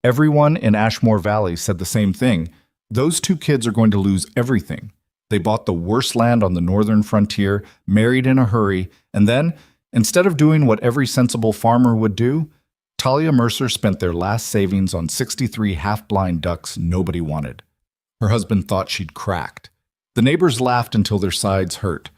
Everyone in Ashmore Valley said the same thing. Those two kids are going to lose everything. They bought the worst land on the northern frontier, married in a hurry, and then, instead of doing what every sensible farmer would do, Talia Mercer spent their last savings on 63 half-blind ducks nobody wanted. Her husband thought she'd cracked. The neighbors laughed until their sides hurt.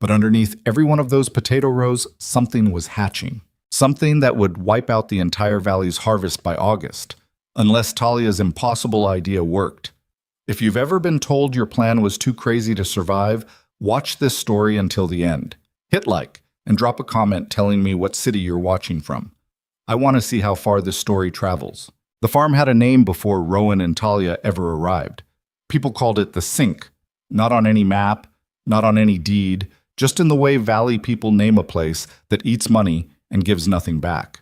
But underneath every one of those potato rows, something was hatching. Something that would wipe out the entire valley's harvest by August, unless Talia's impossible idea worked. If you've ever been told your plan was too crazy to survive, watch this story until the end. Hit like and drop a comment telling me what city you're watching from. I want to see how far this story travels. The farm had a name before Rowan and Talia ever arrived. People called it the Sink, not on any map, not on any deed, just in the way valley people name a place that eats money and gives nothing back.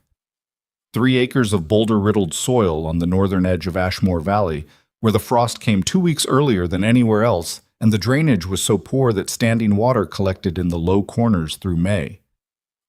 3 acres of boulder-riddled soil on the northern edge of Ashmore Valley, where the frost came 2 weeks earlier than anywhere else, and the drainage was so poor that standing water collected in the low corners through May.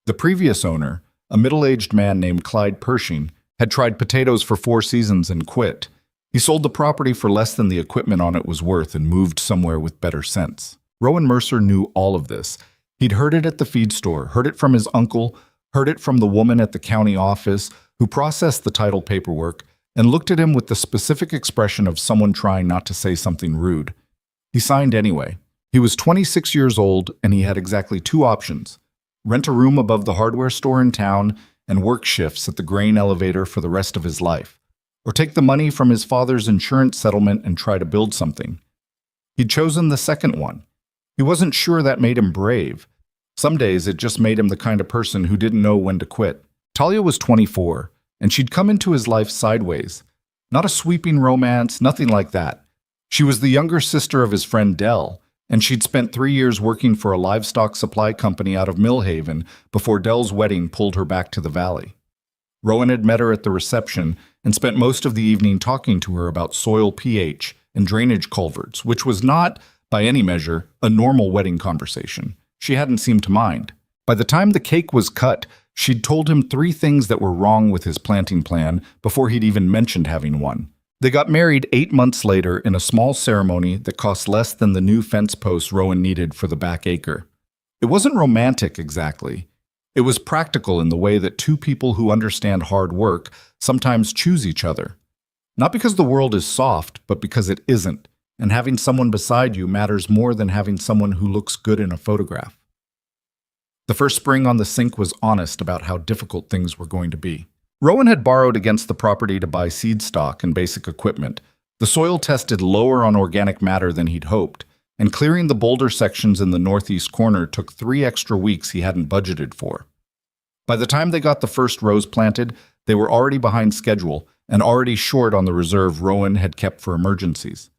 The previous owner, a middle-aged man named Clyde Pershing, had tried potatoes for 4 seasons and quit. He sold the property for less than the equipment on it was worth and moved somewhere with better sense. Rowan Mercer knew all of this. He'd heard it at the feed store, heard it from his uncle, heard it from the woman at the county office who processed the title paperwork, and looked at him with the specific expression of someone trying not to say something rude. He signed anyway. He was 26 years old, and he had exactly 2 options: rent a room above the hardware store in town and work shifts at the grain elevator for the rest of his life, or take the money from his father's insurance settlement and try to build something. He'd chosen the second one. He wasn't sure that made him brave. Some days it just made him the kind of person who didn't know when to quit. Talia was 24, and she'd come into his life sideways. Not a sweeping romance, nothing like that. She was the younger sister of his friend Dell, and she'd spent 3 years working for a livestock supply company out of Millhaven before Dell's wedding pulled her back to the valley. Rowan had met her at the reception and spent most of the evening talking to her about soil pH and drainage culverts, which was not, by any measure, a normal wedding conversation. She hadn't seemed to mind. By the time the cake was cut, she'd told him 3 things that were wrong with his planting plan before he'd even mentioned having one. They got married 8 months later in a small ceremony that cost less than the new fence posts Rowan needed for the back acre. It wasn't romantic exactly. It was practical in the way that 2 people who understand hard work sometimes choose each other. Not because the world is soft, but because it isn't, and having someone beside you matters more than having someone who looks good in a photograph. The first spring on the Sink was honest about how difficult things were going to be. Rowan had borrowed against the property to buy seed stock and basic equipment. The soil tested lower on organic matter than he'd hoped, and clearing the boulder sections in the northeast corner took 3 extra weeks he hadn't budgeted for. By the time they got the first rows planted, they were already behind schedule and already short on the reserve Rowan had kept for emergencies.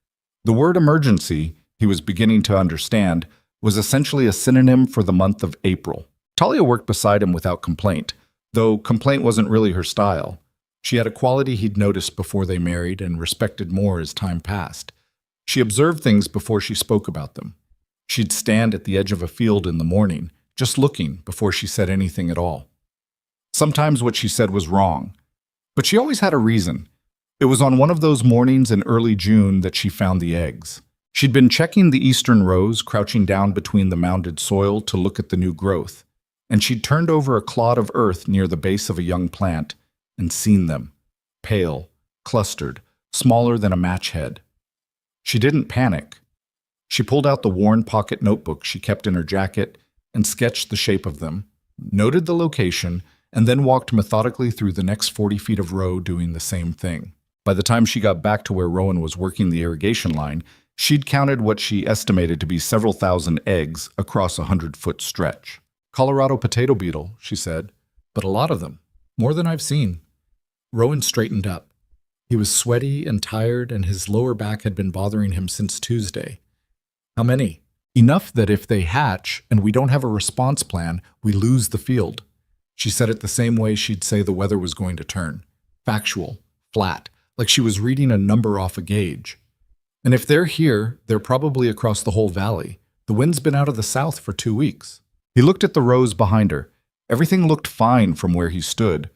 The word emergency, he was beginning to understand, was essentially a synonym for the month of April. Talia worked beside him without complaint, though complaint wasn't really her style. She had a quality he'd noticed before they married and respected more as time passed. She observed things before she spoke about them. She'd stand at the edge of a field in the morning, just looking before she said anything at all. Sometimes what she said was wrong, but she always had a reason. It was on one of those mornings in early June that she found the eggs. She'd been checking the eastern rows, crouching down between the mounded soil to look at the new growth, and she'd turned over a clod of earth near the base of a young plant and seen them, pale, clustered, smaller than a match head. She didn't panic. She pulled out the worn pocket notebook she kept in her jacket and sketched the shape of them, noted the location, and then walked methodically through the next 40 feet of row doing the same thing. By the time she got back to where Rowan was working the irrigation line, she'd counted what she estimated to be several thousand eggs across a 100-foot stretch. "Colorado potato beetle," she said, "but a lot of them. More than I've seen." Rowan straightened up. He was sweaty and tired, and his lower back had been bothering him since Tuesday. "How many?" "Enough that if they hatch and we don't have a response plan, we lose the field." She said it the same way she'd say the weather was going to turn. Factual, flat, like she was reading a number off a gauge. "And if they're here, they're probably across the whole valley. The wind's been out of the south for 2 weeks." He looked at the rows behind her. Everything looked fine from where he stood.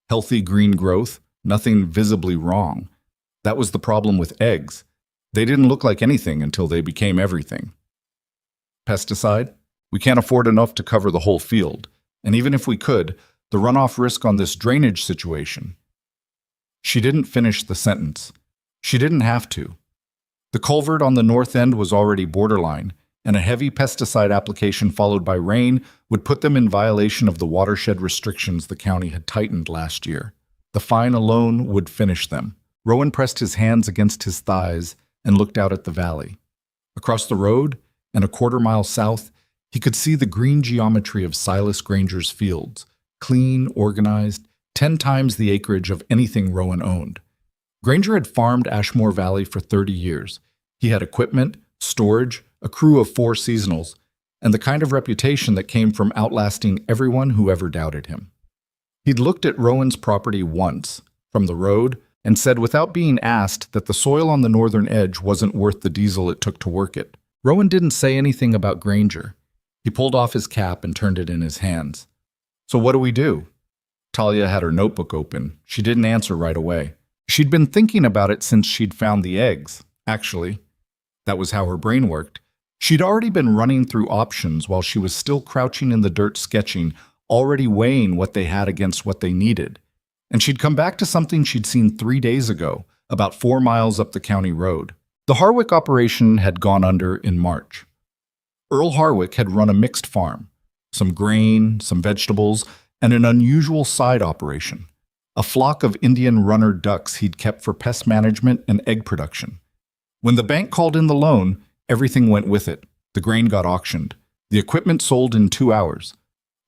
Healthy green growth, nothing visibly wrong. That was the problem with eggs. They didn't look like anything until they became everything. Pesticide? We can't afford enough to cover the whole field, and even if we could, the runoff risk on this drainage situation. She didn't finish the sentence. She didn't have to. The culvert on the north end was already borderline, and a heavy pesticide application followed by rain would put them in violation of the watershed restrictions the county had tightened last year. The fine alone would finish them. Rowan pressed his hands against his thighs and looked out at the valley. Across the road, and a quarter-mile south, he could see the green geometry of Silas Granger's fields, clean, organized, 10 times the acreage of anything Rowan owned. Granger had farmed Ashmore Valley for 30 years. He had equipment, storage, a crew of 4 seasonals, and the kind of reputation that came from outlasting everyone who ever doubted him. He'd looked at Rowan's property once, from the road, and said without being asked that the soil on the northern edge wasn't worth the diesel it took to work it. Rowan didn't say anything about Granger. He pulled off his cap and turned it in his hands. "So what do we do?" Talia had her notebook open. She didn't answer right away. She'd been thinking about it since she'd found the eggs, actually. That was how her brain worked. She'd already been running through options while she was still crouching in the dirt sketching, already weighing what they had against what they needed. And she'd come back to something she'd seen 3 days ago, about 4 miles up the county road. The Harwick operation had gone under in March. Earl Harwick had run a mixed farm, some grain, some vegetables, and an unusual side operation, a flock of Indian runner ducks he'd kept for pest management and egg production. When the bank called in the loan, everything went with it. The grain got auctioned. The equipment sold in 2 hours.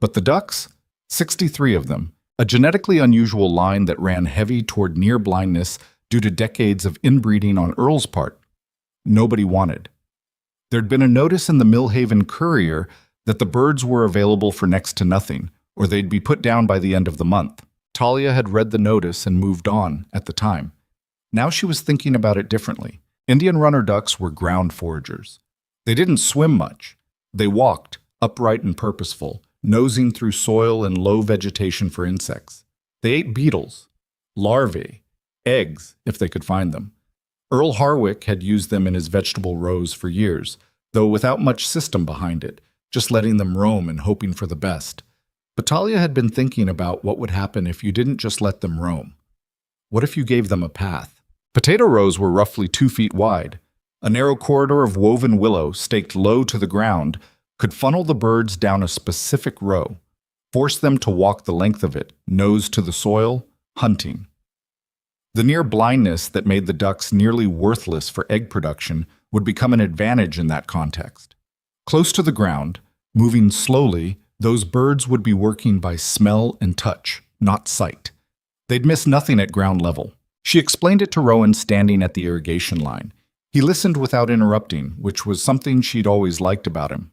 But the ducks? 63 of them, a genetically unusual line that ran heavy toward near blindness due to decades of inbreeding on Earl's part. Nobody wanted. There'd been a notice in the Millhaven Courier that the birds were available for next to nothing, or they'd be put down by the end of the month. Talia had read the notice and moved on at the time. Now she was thinking about it differently. Indian runner ducks were ground foragers. They didn't swim much. They walked, upright and purposeful, nosing through soil and low vegetation for insects. They ate beetles, larvae, eggs, if they could find them. Earl Harwick had used them in his vegetable rows for years, though without much system behind it, just letting them roam and hoping for the best. But Talia had been thinking about what would happen if you didn't just let them roam. What if you gave them a path? Potato rows were roughly 2 feet wide. A narrow corridor of woven willow, staked low to the ground, could funnel the birds down a specific row, force them to walk the length of it, nose to the soil, hunting. The near blindness that made the ducks nearly worthless for egg production would become an advantage in that context. Close to the ground, moving slowly, those birds would be working by smell and touch, not sight. They'd miss nothing at ground level. She explained it to Rowan standing at the irrigation line. He listened without interrupting, which was something she'd always liked about him.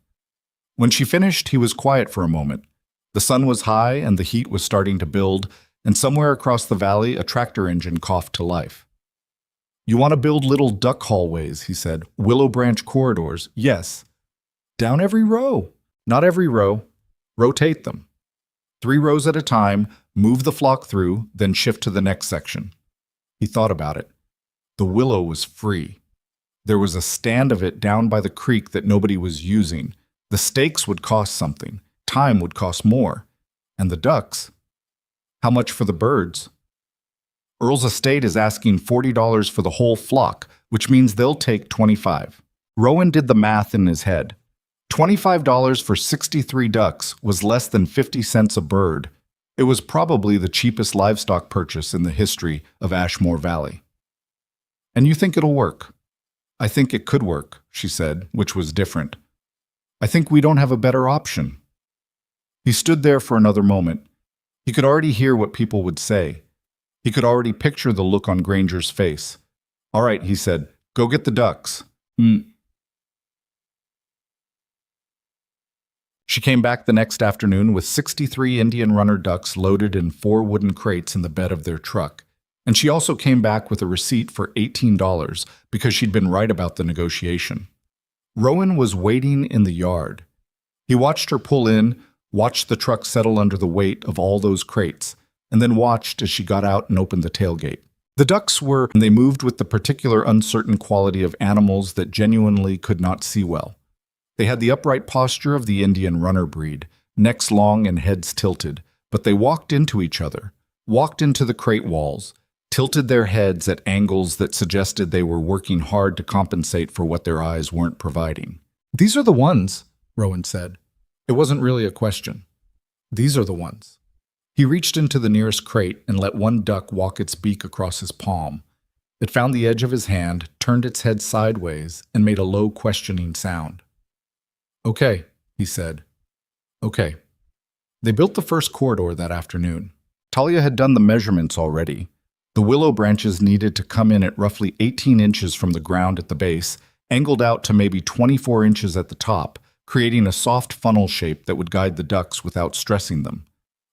When she finished, he was quiet for a moment. The sun was high and the heat was starting to build, and somewhere across the valley a tractor engine coughed to life. "You want to build little duck hallways," he said. "Willow branch corridors." "Yes." "Down every row." "Not every row. Rotate them. 3 rows at a time, move the flock through, then shift to the next section." He thought about it. The willow was free. There was a stand of it down by the creek that nobody was using. The stakes would cost something. Time would cost more. And the ducks? How much for the birds? Earl's estate is asking $40 for the whole flock, which means they'll take $25. Rowan did the math in his head. $25 for 63 ducks was less than 50 cents a bird. It was probably the cheapest livestock purchase in the history of Ashmore Valley. "And you think it'll work?" "I think it could work," she said, which was different. "I think we don't have a better option." He stood there for another moment. He could already hear what people would say. He could already picture the look on Granger's face. "All right," he said, "go get the ducks." She came back the next afternoon with 63 Indian runner ducks loaded in 4 wooden crates in the bed of their truck. And she also came back with a receipt for $18 because she'd been right about the negotiation. Rowan was waiting in the yard. He watched her pull in, watched the truck settle under the weight of all those crates, and then watched as she got out and opened the tailgate. The ducks they moved with the particular uncertain quality of animals that genuinely could not see well. They had the upright posture of the Indian runner breed, necks long and heads tilted, but they walked into each other, walked into the crate walls, tilted their heads at angles that suggested they were working hard to compensate for what their eyes weren't providing. "These are the ones," Rowan said. It wasn't really a question. "These are the ones." He reached into the nearest crate and let one duck walk its beak across his palm. It found the edge of his hand, turned its head sideways, and made a low, questioning sound. "Okay," he said. "Okay." They built the first corridor that afternoon. Talia had done the measurements already. The willow branches needed to come in at roughly 18 inches from the ground at the base, angled out to maybe 24 inches at the top, creating a soft funnel shape that would guide the ducks without stressing them.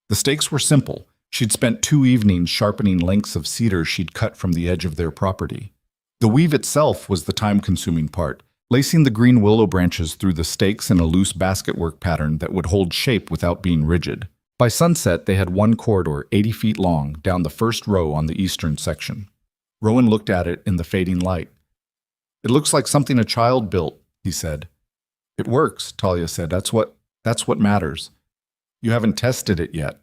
The stakes were simple. She'd spent 2 evenings sharpening lengths of cedar she'd cut from the edge of their property. The weave itself was the time-consuming part, lacing the green willow branches through the stakes in a loose basketwork pattern that would hold shape without being rigid. By sunset, they had one corridor 80 feet long down the first row on the eastern section. Rowan looked at it in the fading light. "It looks like something a child built," he said. "It works," Talia said. That's what matters. You haven't tested it yet."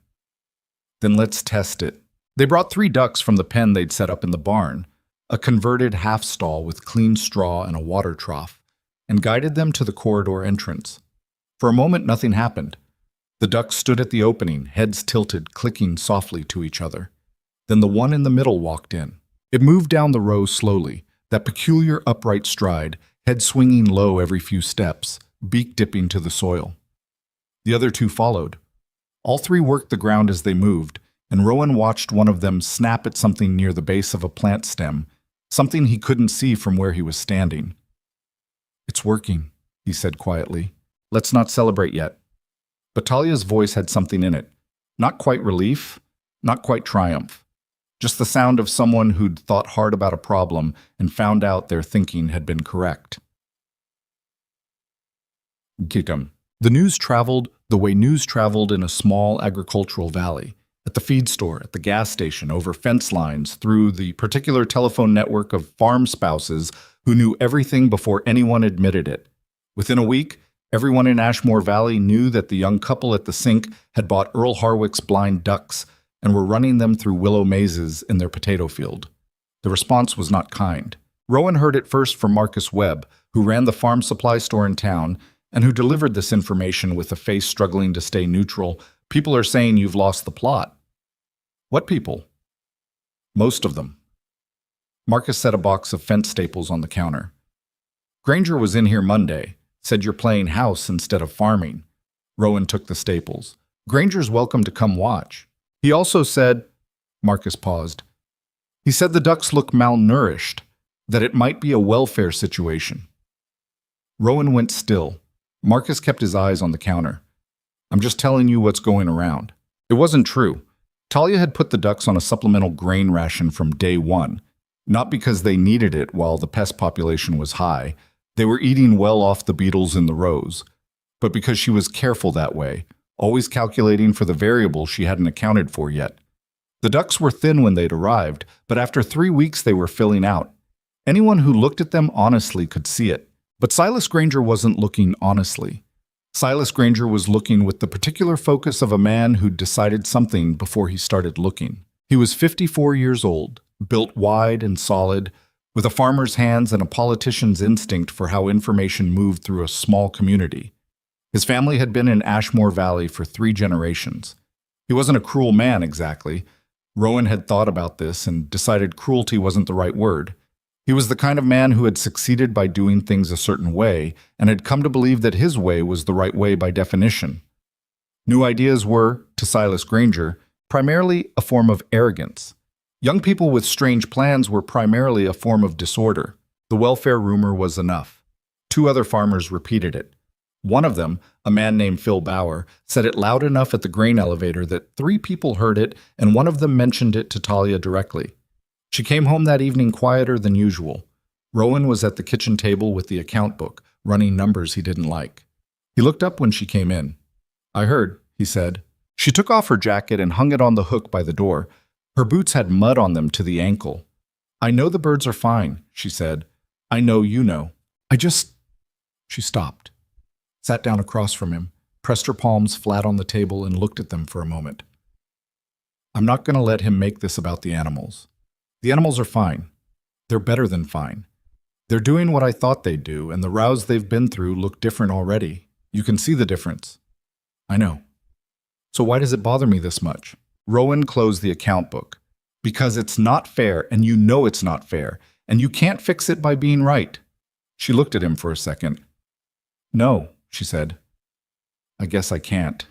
"Then let's test it." They brought 3 ducks from the pen they'd set up in the barn, a converted half-stall with clean straw and a water trough, and guided them to the corridor entrance. For a moment, nothing happened. The ducks stood at the opening, heads tilted, clicking softly to each other. Then the one in the middle walked in. It moved down the row slowly, that peculiar upright stride, head swinging low every few steps, beak dipping to the soil. The other 2 followed. All 3 worked the ground as they moved, and Rowan watched one of them snap at something near the base of a plant stem, something he couldn't see from where he was standing. "It's working," he said quietly. "Let's not celebrate yet." But Talia's voice had something in it. Not quite relief, not quite triumph. Just the sound of someone who'd thought hard about a problem and found out their thinking had been correct. Gikum. The news traveled the way news traveled in a small agricultural valley, at the feed store, at the gas station, over fence lines, through the particular telephone network of farm spouses who knew everything before anyone admitted it. Within a week, everyone in Ashmore Valley knew that the young couple at the sink had bought Earl Harwick's blind ducks and were running them through willow mazes in their potato field. The response was not kind. Rowan heard it first from Marcus Webb, who ran the farm supply store in town and who delivered this information with a face struggling to stay neutral. "People are saying you've lost the plot." "What people?" "Most of them." Marcus set a box of fence staples on the counter. "Granger was in here Monday, said you're playing house instead of farming." Rowan took the staples. "Granger's welcome to come watch. He also said—" Marcus paused. "He said the ducks look malnourished, that it might be a welfare situation." Rowan went still. Marcus kept his eyes on the counter. "I'm just telling you what's going around." It wasn't true. Talia had put the ducks on a supplemental grain ration from day one, not because they needed it while the pest population was high. They were eating well off the beetles in the rows, but because she was careful that way, always calculating for the variable she hadn't accounted for yet. The ducks were thin when they'd arrived, but after 3 weeks they were filling out. Anyone who looked at them honestly could see it. But Silas Granger wasn't looking honestly. Silas Granger was looking with the particular focus of a man who'd decided something before he started looking. He was 54 years old, built wide and solid, with a farmer's hands and a politician's instinct for how information moved through a small community. His family had been in Ashmore Valley for 3 generations. He wasn't a cruel man exactly. Rowan had thought about this and decided cruelty wasn't the right word. He was the kind of man who had succeeded by doing things a certain way and had come to believe that his way was the right way by definition. New ideas were, to Silas Granger, primarily a form of arrogance. Young people with strange plans were primarily a form of disorder. The welfare rumor was enough. 2 other farmers repeated it. One of them, a man named Phil Bauer, said it loud enough at the grain elevator that 3 people heard it, and one of them mentioned it to Talia directly. She came home that evening quieter than usual. Rowan was at the kitchen table with the account book, running numbers he didn't like. He looked up when she came in. "I heard," he said. She took off her jacket and hung it on the hook by the door. Her boots had mud on them to the ankle. "I know the birds are fine," she said. "I know you know. I just—" She stopped, sat down across from him, pressed her palms flat on the table and looked at them for a moment. "I'm not going to let him make this about the animals. The animals are fine. They're better than fine. They're doing what I thought they'd do, and the rows they've been through look different already. You can see the difference." "I know. So why does it bother me this much?" Rowan closed the account book. "Because it's not fair, and you know it's not fair, and you can't fix it by being right." She looked at him for a second. "No," she said. "I guess I can't."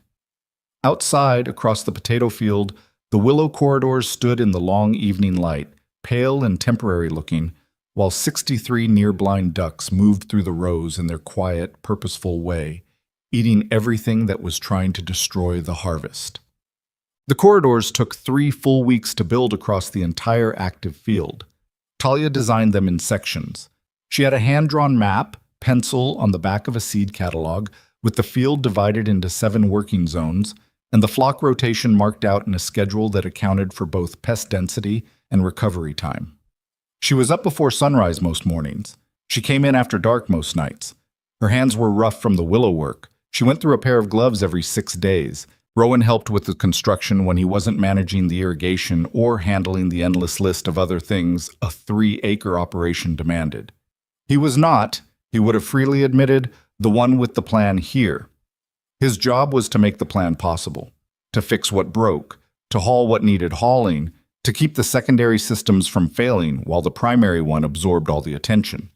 Outside, across the potato field, the willow corridors stood in the long evening light, pale and temporary looking, while 63 near-blind ducks moved through the rows in their quiet, purposeful way, eating everything that was trying to destroy the harvest. The corridors took 3 full weeks to build across the entire active field. Talia designed them in sections. She had a hand-drawn map, pencil on the back of a seed catalog, with the field divided into 7 working zones, and the flock rotation marked out in a schedule that accounted for both pest density and recovery time. She was up before sunrise most mornings. She came in after dark most nights. Her hands were rough from the willow work. She went through a pair of gloves every 6 days. Rowan helped with the construction when he wasn't managing the irrigation or handling the endless list of other things a 3-acre operation demanded. He was not, he would have freely admitted, the one with the plan here. His job was to make the plan possible, to fix what broke, to haul what needed hauling, to keep the secondary systems from failing while the primary one absorbed all the attention.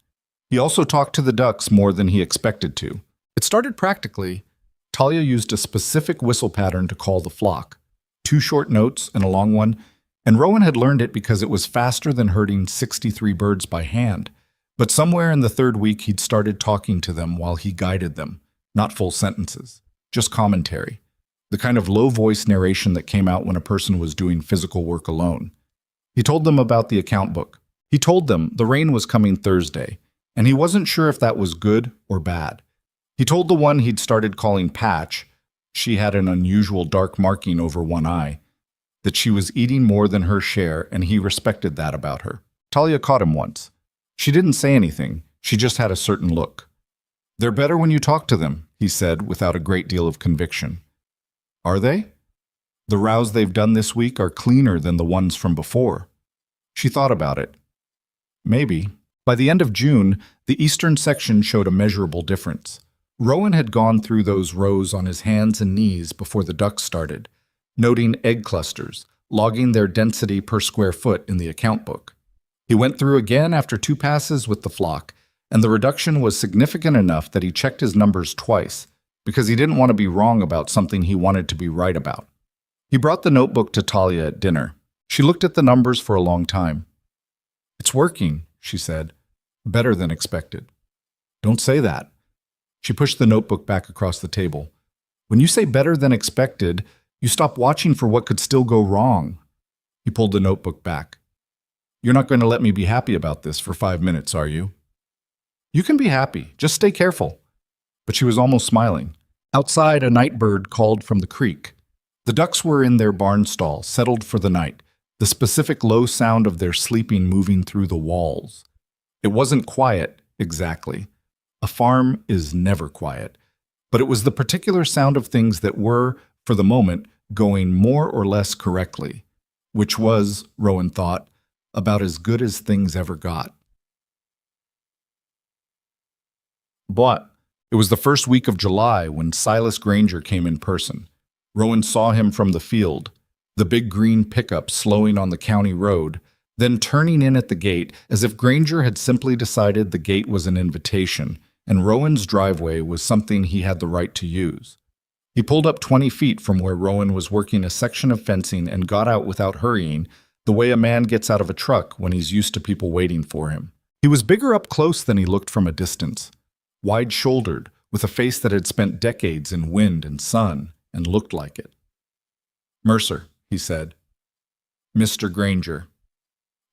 He also talked to the ducks more than he expected to. It started practically. Talia used a specific whistle pattern to call the flock, 2 short notes and a long one, and Rowan had learned it because it was faster than herding 63 birds by hand. But somewhere in the 3rd week he'd started talking to them while he guided them, not full sentences, just commentary, the kind of low-voice narration that came out when a person was doing physical work alone. He told them about the account book. He told them the rain was coming Thursday, and he wasn't sure if that was good or bad. He told the one he'd started calling Patch, she had an unusual dark marking over one eye, that she was eating more than her share, and he respected that about her. Talia caught him once. She didn't say anything, she just had a certain look. "They're better when you talk to them," he said without a great deal of conviction. "Are they? The rows they've done this week are cleaner than the ones from before." She thought about it. Maybe. By the end of June, the eastern section showed a measurable difference. Rowan had gone through those rows on his hands and knees before the ducks started, noting egg clusters, logging their density per square foot in the account book. He went through again after 2 passes with the flock, and the reduction was significant enough that he checked his numbers twice, because he didn't want to be wrong about something he wanted to be right about. He brought the notebook to Talia at dinner. She looked at the numbers for a long time. "It's working," she said. "Better than expected." "Don't say that." She pushed the notebook back across the table. "When you say better than expected, you stop watching for what could still go wrong." He pulled the notebook back. "You're not going to let me be happy about this for 5 minutes, are you?" "You can be happy. Just stay careful." But she was almost smiling. Outside, a night bird called from the creek. The ducks were in their barn stall, settled for the night, the specific low sound of their sleeping moving through the walls. It wasn't quiet, exactly. A farm is never quiet. But it was the particular sound of things that were, for the moment, going more or less correctly, which was, Rowan thought, about as good as things ever got. But it was the first week of July when Silas Granger came in person. Rowan saw him from the field, the big green pickup slowing on the county road, then turning in at the gate as if Granger had simply decided the gate was an invitation and Rowan's driveway was something he had the right to use. He pulled up 20 feet from where Rowan was working a section of fencing and got out without hurrying, the way a man gets out of a truck when he's used to people waiting for him. He was bigger up close than he looked from a distance, wide-shouldered, with a face that had spent decades in wind and sun and looked like it. "Mercer," he said. "Mr. Granger."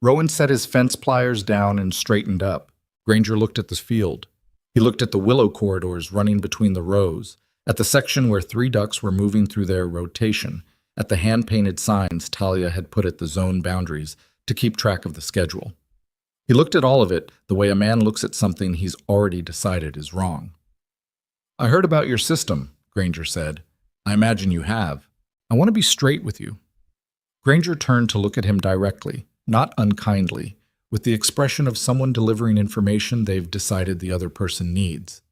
Rowan set his fence pliers down and straightened up. Granger looked at the field. He looked at the willow corridors running between the rows, At the section where 3 ducks were moving through their rotation, at the hand-painted signs Talia had put at the zone boundaries to keep track of the schedule. He looked at all of it the way a man looks at something he's already decided is wrong. "I heard about your system," Granger said. "I imagine you have. I want to be straight with you." Granger turned to look at him directly, not unkindly, with the expression of someone delivering information they've decided the other person needs.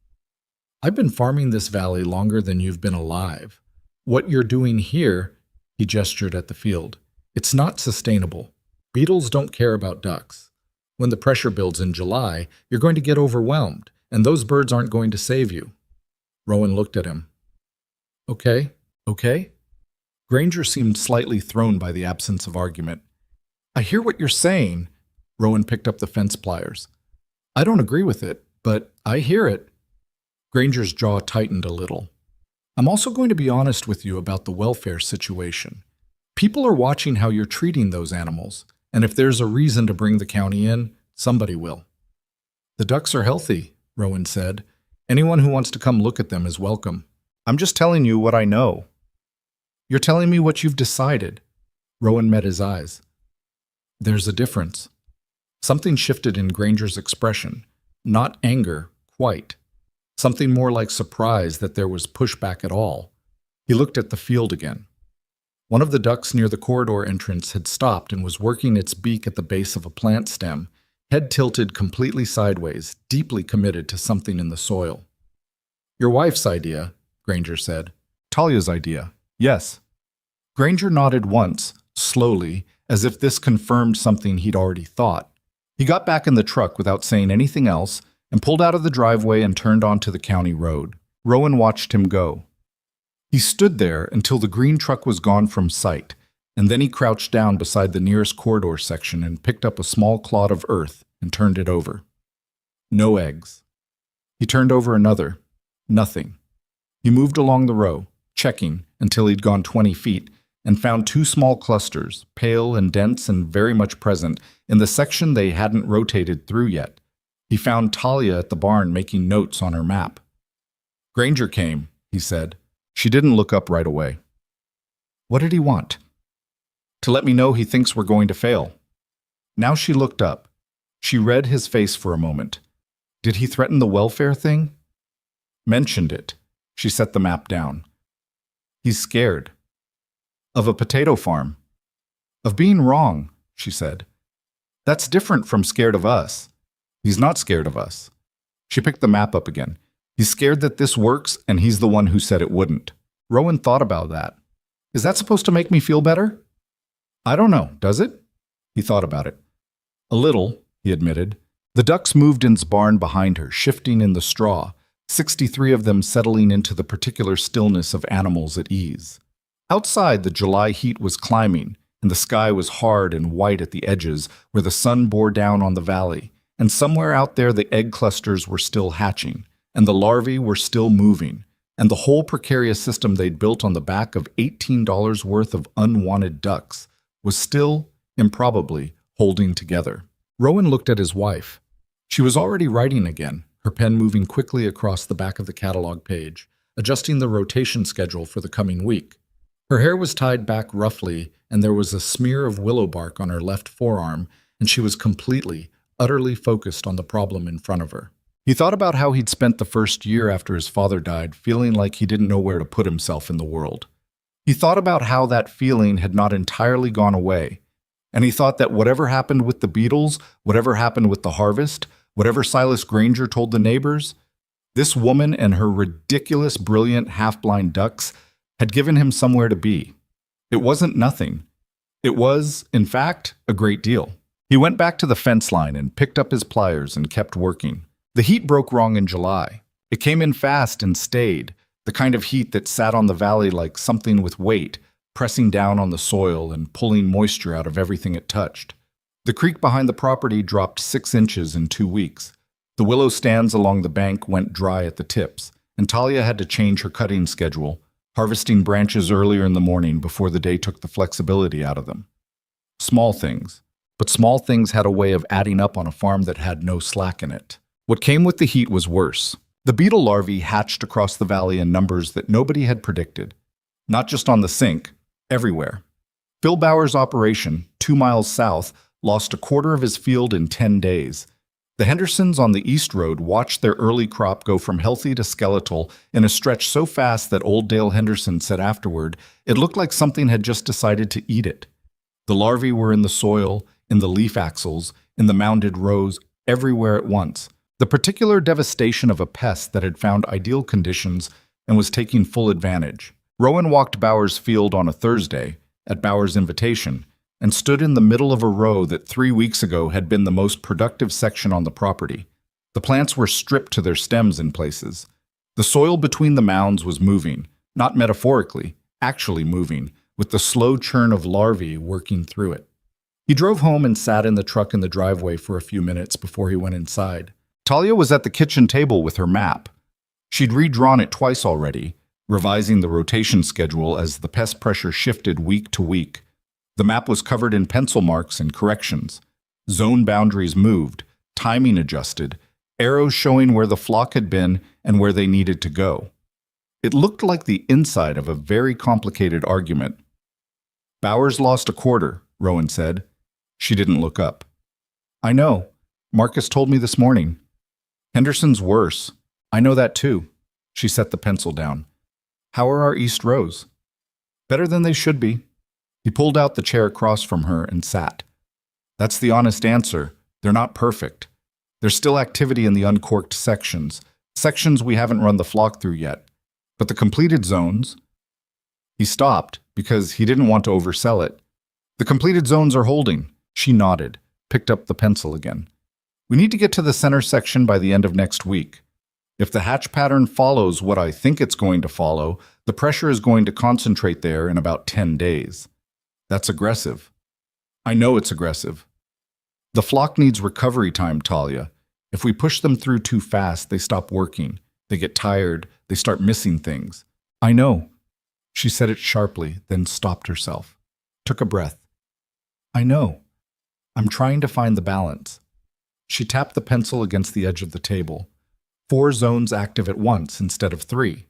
"I've been farming this valley longer than you've been alive. What you're doing here," he gestured at the field, "it's not sustainable. Beetles don't care about ducks. When the pressure builds in July, you're going to get overwhelmed, and those birds aren't going to save you." Rowan looked at him. Okay. Granger seemed slightly thrown by the absence of argument. "I hear what you're saying." Rowan picked up the fence pliers. "I don't agree with it, but I hear it." Granger's jaw tightened a little. "I'm also going to be honest with you about the welfare situation. People are watching how you're treating those animals, and if there's a reason to bring the county in, somebody will." "The ducks are healthy," Rowan said. "Anyone who wants to come look at them is welcome. I'm just telling you what I know." "You're telling me what you've decided." Rowan met his eyes. "There's a difference." Something shifted in Granger's expression. Not anger, quite. Something more like surprise that there was pushback at all. He looked at the field again. One of the ducks near the corridor entrance had stopped and was working its beak at the base of a plant stem, head tilted completely sideways, deeply committed to something in the soil. "Your wife's idea," Granger said. "Talia's idea, yes." Granger nodded once, slowly, as if this confirmed something he'd already thought. He got back in the truck without saying anything else and pulled out of the driveway and turned onto the county road. Rowan watched him go. He stood there until the green truck was gone from sight, and then he crouched down beside the nearest corridor section and picked up a small clod of earth and turned it over. No eggs. He turned over another. Nothing. He moved along the row, checking until he'd gone 20 feet, and found 2 small clusters, pale and dense and very much present, in the section they hadn't rotated through yet. He found Talia at the barn making notes on her map. "Granger came," he said. She didn't look up right away. "What did he want?" "To let me know he thinks we're going to fail." Now she looked up. She read his face for a moment. "Did he threaten the welfare thing?" "Mentioned it." She set the map down. "He's scared." "Of a potato farm." "Of being wrong," she said. "That's different from scared of us." "He's not scared of us." She picked the map up again. "He's scared that this works, and he's the one who said it wouldn't." Rowan thought about that. "Is that supposed to make me feel better?" "I don't know, does it?" He thought about it. "A little," he admitted. The ducks moved in his barn behind her, shifting in the straw, 63 of them settling into the particular stillness of animals at ease. Outside, the July heat was climbing, and the sky was hard and white at the edges where the sun bore down on the valley, and somewhere out there the egg clusters were still hatching, and the larvae were still moving, and the whole precarious system they'd built on the back of $18 worth of unwanted ducks was still, improbably, holding together. Rowan looked at his wife. She was already writing again, her pen moving quickly across the back of the catalog page, adjusting the rotation schedule for the coming week. Her hair was tied back roughly, and there was a smear of willow bark on her left forearm, and she was completely, utterly focused on the problem in front of her. He thought about how he'd spent the first year after his father died feeling like he didn't know where to put himself in the world. He thought about how that feeling had not entirely gone away, and he thought that whatever happened with the Beetles, whatever happened with the harvest, whatever Silas Granger told the neighbors, this woman and her ridiculous, brilliant, half-blind ducks had given him somewhere to be. It wasn't nothing. It was, in fact, a great deal. He went back to the fence line and picked up his pliers and kept working. The heat broke wrong in July. It came in fast and stayed, the kind of heat that sat on the valley like something with weight, pressing down on the soil and pulling moisture out of everything it touched. The creek behind the property dropped 6 inches in 2 weeks. The willow stands along the bank went dry at the tips, and Talia had to change her cutting schedule, harvesting branches earlier in the morning before the day took the flexibility out of them. Small things. But small things had a way of adding up on a farm that had no slack in it. What came with the heat was worse. The beetle larvae hatched across the valley in numbers that nobody had predicted. Not just on the sink, everywhere. Phil Bauer's operation, 2 miles south, lost a quarter of his field in 10 days. The Hendersons on the East Road watched their early crop go from healthy to skeletal in a stretch so fast that old Dale Henderson said afterward, it looked like something had just decided to eat it. The larvae were in the soil, in the leaf axils, in the mounded rows, everywhere at once. The particular devastation of a pest that had found ideal conditions and was taking full advantage. Rowan walked Bauer's field on a Thursday, at Bauer's invitation, and stood in the middle of a row that 3 weeks ago had been the most productive section on the property. The plants were stripped to their stems in places. The soil between the mounds was moving, not metaphorically, actually moving, with the slow churn of larvae working through it. He drove home and sat in the truck in the driveway for a few minutes before he went inside. Talia was at the kitchen table with her map. She'd redrawn it twice already, revising the rotation schedule as the pest pressure shifted week to week. The map was covered in pencil marks and corrections. Zone boundaries moved, timing adjusted, arrows showing where the flock had been and where they needed to go. It looked like the inside of a very complicated argument. Bowers lost a quarter, Rowan said. She didn't look up. I know. Marcus told me this morning. Henderson's worse. I know that too. She set the pencil down. How are our east rows? Better than they should be. He pulled out the chair across from her and sat. That's the honest answer. They're not perfect. There's still activity in the uncorked sections we haven't run the flock through yet. But the completed zones... He stopped because he didn't want to oversell it. The completed zones are holding. She nodded, picked up the pencil again. We need to get to the center section by the end of next week. If the hatch pattern follows what I think it's going to follow, the pressure is going to concentrate there in about 10 days. That's aggressive. I know it's aggressive. The flock needs recovery time, Talia. If we push them through too fast, they stop working. They get tired. They start missing things. I know. She said it sharply, then stopped herself. Took a breath. I know. I'm trying to find the balance. She tapped the pencil against the edge of the table. 4 zones active at once instead of 3.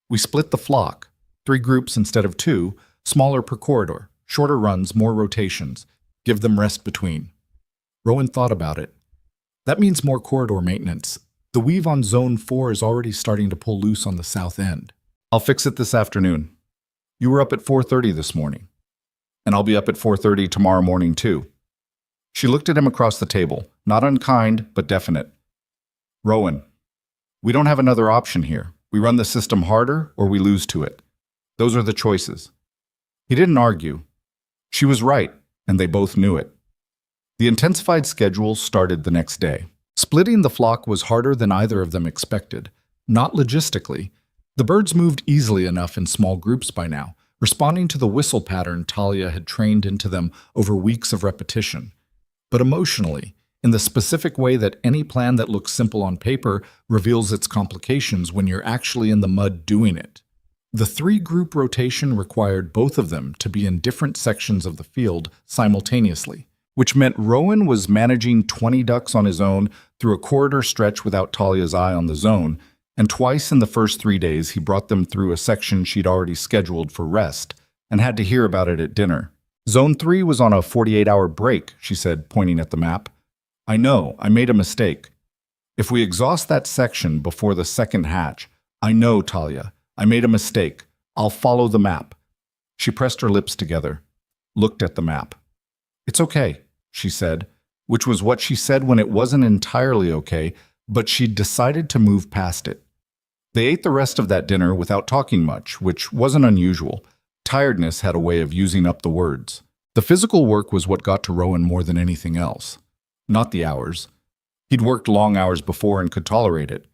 We split the flock. 3 groups instead of 2, smaller per corridor, shorter runs, more rotations. Give them rest between. Rowan thought about it. That means more corridor maintenance. The weave on Zone 4 is already starting to pull loose on the south end. I'll fix it this afternoon. You were up at 4:30 this morning. And I'll be up at 4:30 tomorrow morning too. She looked at him across the table, not unkind, but definite. Rowan, we don't have another option here. We run the system harder or we lose to it. Those are the choices. He didn't argue. She was right, and they both knew it. The intensified schedule started the next day. Splitting the flock was harder than either of them expected. Not logistically. The birds moved easily enough in small groups by now, responding to the whistle pattern Talia had trained into them over weeks of repetition. But emotionally, in the specific way that any plan that looks simple on paper reveals its complications when you're actually in the mud doing it. The 3-group rotation required both of them to be in different sections of the field simultaneously, which meant Rowan was managing 20 ducks on his own through a corridor stretch without Talia's eye on the zone, and twice in the first 3 days he brought them through a section she'd already scheduled for rest and had to hear about it at dinner. Zone 3 was on a 48-hour break, she said, pointing at the map. I know, I made a mistake. If we exhaust that section before the second hatch, I know, Talia, I made a mistake. I'll follow the map. She pressed her lips together, looked at the map. It's okay, she said, which was what she said when it wasn't entirely okay, but she'd decided to move past it. They ate the rest of that dinner without talking much, which wasn't unusual. Tiredness had a way of using up the words. The physical work was what got to Rowan more than anything else. Not the hours. He'd worked long hours before and could tolerate it.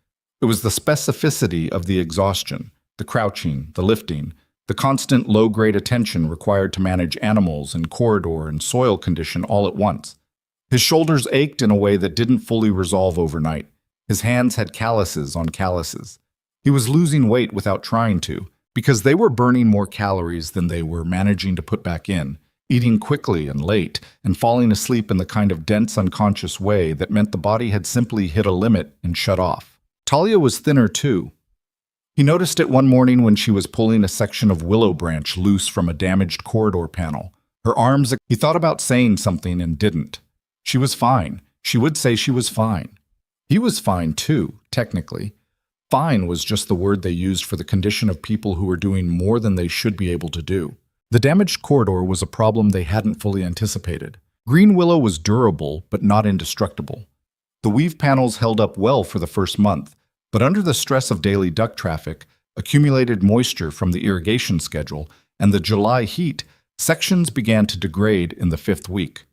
It was the specificity of the exhaustion, the crouching, the lifting, the constant low-grade attention required to manage animals and corridor and soil condition all at once. His shoulders ached in a way that didn't fully resolve overnight. His hands had calluses on calluses. He was losing weight without trying to, because they were burning more calories than they were managing to put back in, eating quickly and late, and falling asleep in the kind of dense unconscious way that meant the body had simply hit a limit and shut off. Talia was thinner too. He noticed it one morning when she was pulling a section of willow branch loose from a damaged corridor panel. Her arms, he thought about saying something and didn't. She was fine. She would say she was fine. He was fine too, technically. Fine was just the word they used for the condition of people who were doing more than they should be able to do. The damaged corridor was a problem they hadn't fully anticipated. Green willow was durable, but not indestructible. The weave panels held up well for the first month, but under the stress of daily duck traffic, accumulated moisture from the irrigation schedule, and the July heat, sections began to degrade in the 5th week.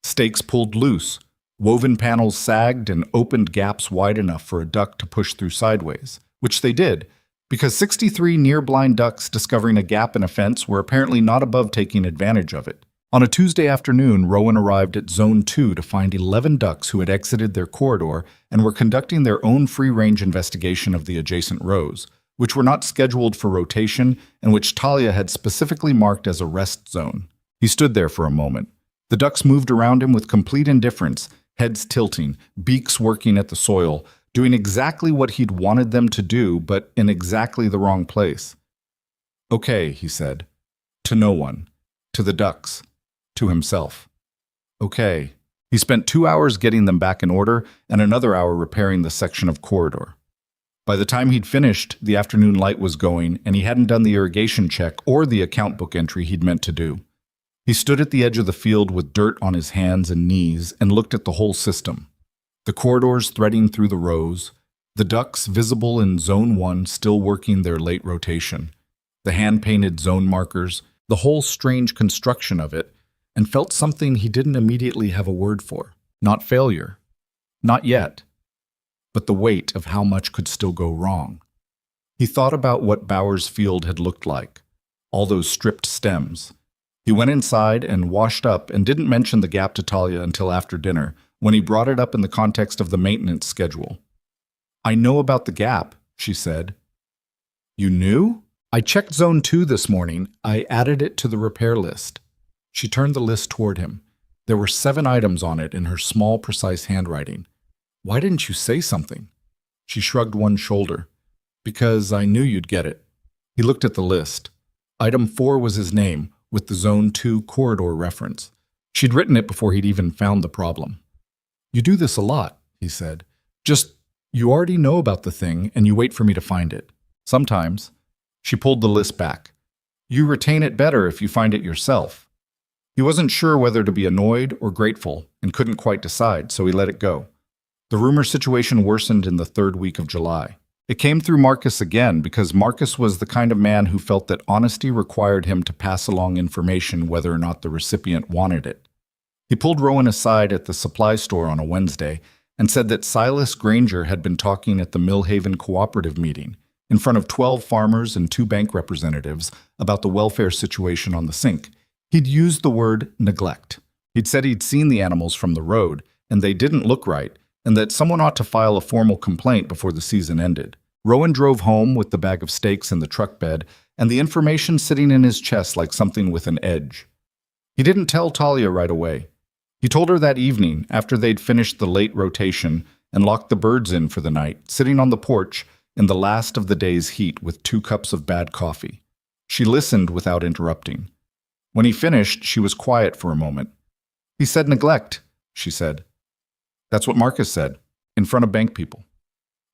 Stakes pulled loose, woven panels sagged and opened gaps wide enough for a duck to push through sideways, which they did, because 63 near-blind ducks discovering a gap in a fence were apparently not above taking advantage of it. On a Tuesday afternoon, Rowan arrived at Zone 2 to find 11 ducks who had exited their corridor and were conducting their own free-range investigation of the adjacent rows, which were not scheduled for rotation and which Talia had specifically marked as a rest zone. He stood there for a moment. The ducks moved around him with complete indifference, heads tilting, beaks working at the soil, doing exactly what he'd wanted them to do, but in exactly the wrong place. "Okay," he said. To no one. To the ducks. To himself. "Okay." He spent 2 hours getting them back in order and another hour repairing the section of corridor. By the time he'd finished, the afternoon light was going, and he hadn't done the irrigation check or the account book entry he'd meant to do. He stood at the edge of the field with dirt on his hands and knees and looked at the whole system. The corridors threading through the rows, the ducks visible in Zone 1 still working their late rotation, the hand-painted zone markers, the whole strange construction of it, and felt something he didn't immediately have a word for. Not failure. Not yet. But the weight of how much could still go wrong. He thought about what Bowers Field had looked like, all those stripped stems. He went inside and washed up and didn't mention the gap to Talia until after dinner, when he brought it up in the context of the maintenance schedule. "I know about the gap," she said. "You knew?" "I checked Zone 2 this morning. I added it to the repair list." She turned the list toward him. There were 7 items on it in her small, precise handwriting. "Why didn't you say something?" She shrugged one shoulder. "Because I knew you'd get it." He looked at the list. Item 4 was his name, with the Zone 2 corridor reference. She'd written it before he'd even found the problem. "You do this a lot," he said. You already know about the thing, and you wait for me to find it." "Sometimes." She pulled the list back. "You retain it better if you find it yourself." He wasn't sure whether to be annoyed or grateful, and couldn't quite decide, so he let it go. The rumor situation worsened in the 3rd week of July. It came through Marcus again, because Marcus was the kind of man who felt that honesty required him to pass along information whether or not the recipient wanted it. He pulled Rowan aside at the supply store on a Wednesday and said that Silas Granger had been talking at the Millhaven Cooperative meeting, in front of 12 farmers and 2 bank representatives, about the welfare situation on the sink. He'd used the word neglect. He'd said he'd seen the animals from the road, and they didn't look right, and that someone ought to file a formal complaint before the season ended. Rowan drove home with the bag of steaks in the truck bed and the information sitting in his chest like something with an edge. He didn't tell Talia right away. He told her that evening, after they'd finished the late rotation and locked the birds in for the night, sitting on the porch in the last of the day's heat with 2 cups of bad coffee. She listened without interrupting. When he finished, she was quiet for a moment. "He said neglect," she said. "That's what Marcus said, in front of bank people."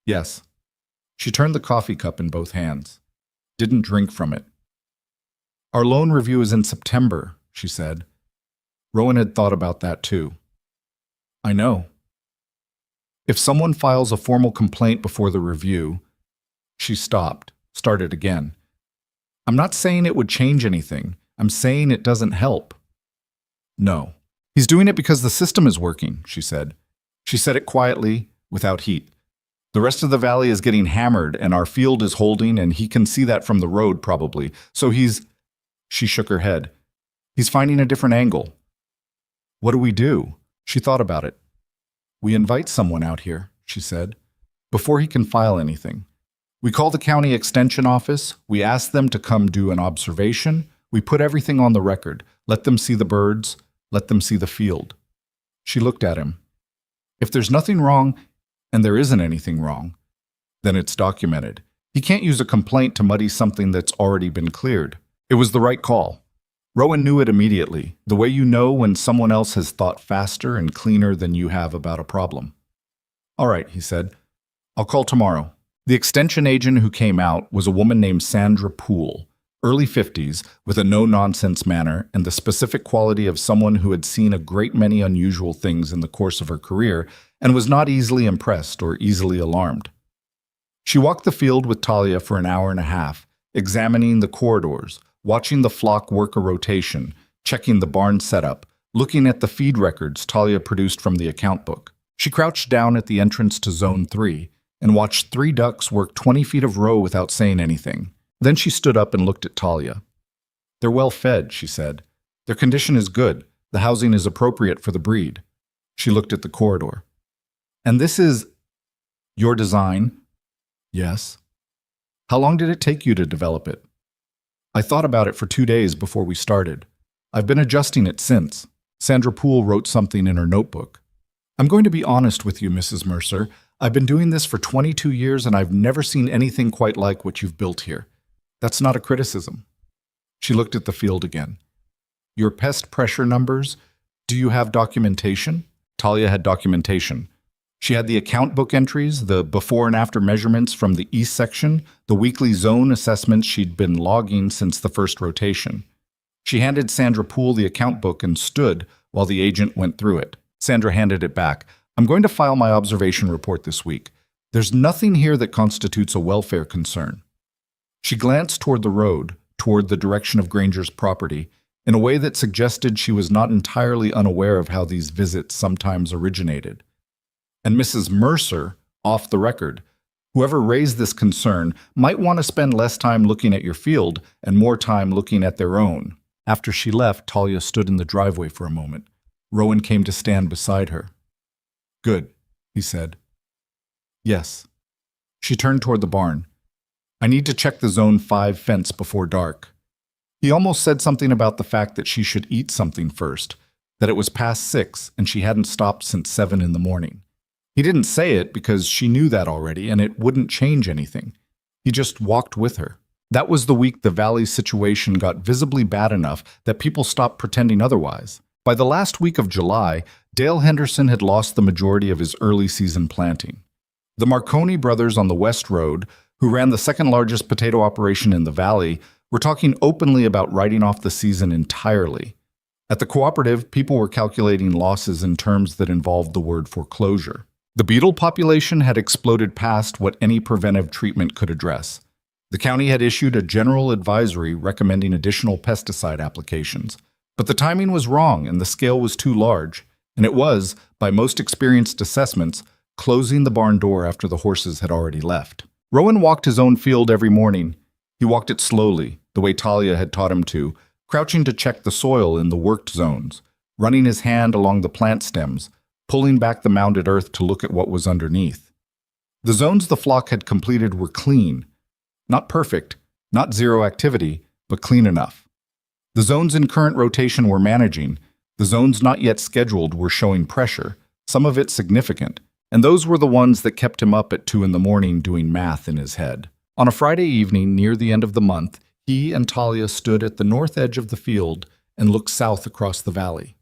"Yes." She turned the coffee cup in both hands. Didn't drink from it. "Our loan review is in September," she said. Rowan had thought about that too. "I know." "If someone files a formal complaint before the review..." She stopped, started again. "I'm not saying it would change anything. I'm saying it doesn't help." "No. He's doing it because the system is working," she said. She said it quietly, without heat. "The rest of the valley is getting hammered, and our field is holding, and he can see that from the road, probably. So he's..." She shook her head. "He's finding a different angle." "What do we do?" She thought about it. "We invite someone out here," she said, "before he can file anything. We call the county extension office, we ask them to come do an observation, we put everything on the record, let them see the birds, let them see the field." She looked at him. "If there's nothing wrong, and there isn't anything wrong, then it's documented. He can't use a complaint to muddy something that's already been cleared. It was the right call. Rowan knew it immediately, the way you know when someone else has thought faster and cleaner than you have about a problem. All right, he said. I'll call tomorrow. The extension agent who came out was a woman named Sandra Poole, early 50s, with a no-nonsense manner and the specific quality of someone who had seen a great many unusual things in the course of her career and was not easily impressed or easily alarmed. She walked the field with Talia for an hour and a half, examining the corridors, watching the flock work a rotation, checking the barn setup, looking at the feed records Talia produced from the account book. She crouched down at the entrance to Zone 3 and watched 3 ducks work 20 feet of row without saying anything. Then she stood up and looked at Talia. They're well fed, she said. Their condition is good. The housing is appropriate for the breed. She looked at the corridor. And this is your design? Yes. How long did it take you to develop it? I thought about it for 2 days before we started. I've been adjusting it since. Sandra Poole wrote something in her notebook. I'm going to be honest with you, Mrs. Mercer. I've been doing this for 22 years and I've never seen anything quite like what you've built here. That's not a criticism. She looked at the field again. Your pest pressure numbers? Do you have documentation? Talia had documentation. She had the account book entries, the before and after measurements from the east section, the weekly zone assessments she'd been logging since the first rotation. She handed Sandra Poole the account book and stood while the agent went through it. Sandra handed it back. I'm going to file my observation report this week. There's nothing here that constitutes a welfare concern. She glanced toward the road, toward the direction of Granger's property, in a way that suggested she was not entirely unaware of how these visits sometimes originated. And Mrs. Mercer, off the record, whoever raised this concern might want to spend less time looking at your field and more time looking at their own. After she left, Talia stood in the driveway for a moment. Rowan came to stand beside her. Good, he said. Yes. She turned toward the barn. I need to check the Zone 5 fence before dark. He almost said something about the fact that she should eat something first, that it was past 6 and she hadn't stopped since 7 in the morning. He didn't say it because she knew that already and it wouldn't change anything. He just walked with her. That was the week the valley's situation got visibly bad enough that people stopped pretending otherwise. By the last week of July, Dale Henderson had lost the majority of his early season planting. The Marconi brothers on the West Road, who ran the second largest potato operation in the valley, were talking openly about writing off the season entirely. At the cooperative, people were calculating losses in terms that involved the word foreclosure. The beetle population had exploded past what any preventive treatment could address. The county had issued a general advisory recommending additional pesticide applications. But the timing was wrong and the scale was too large, and it was, by most experienced assessments, closing the barn door after the horses had already left. Rowan walked his own field every morning. He walked it slowly, the way Talia had taught him to, crouching to check the soil in the worked zones, running his hand along the plant stems, pulling back the mounded earth to look at what was underneath. The zones the flock had completed were clean. Not perfect, not zero activity, but clean enough. The zones in current rotation were managing. The zones not yet scheduled were showing pressure, some of it significant, and those were the ones that kept him up at 2 in the morning doing math in his head. On a Friday evening near the end of the month, he and Talia stood at the north edge of the field and looked south across the valley.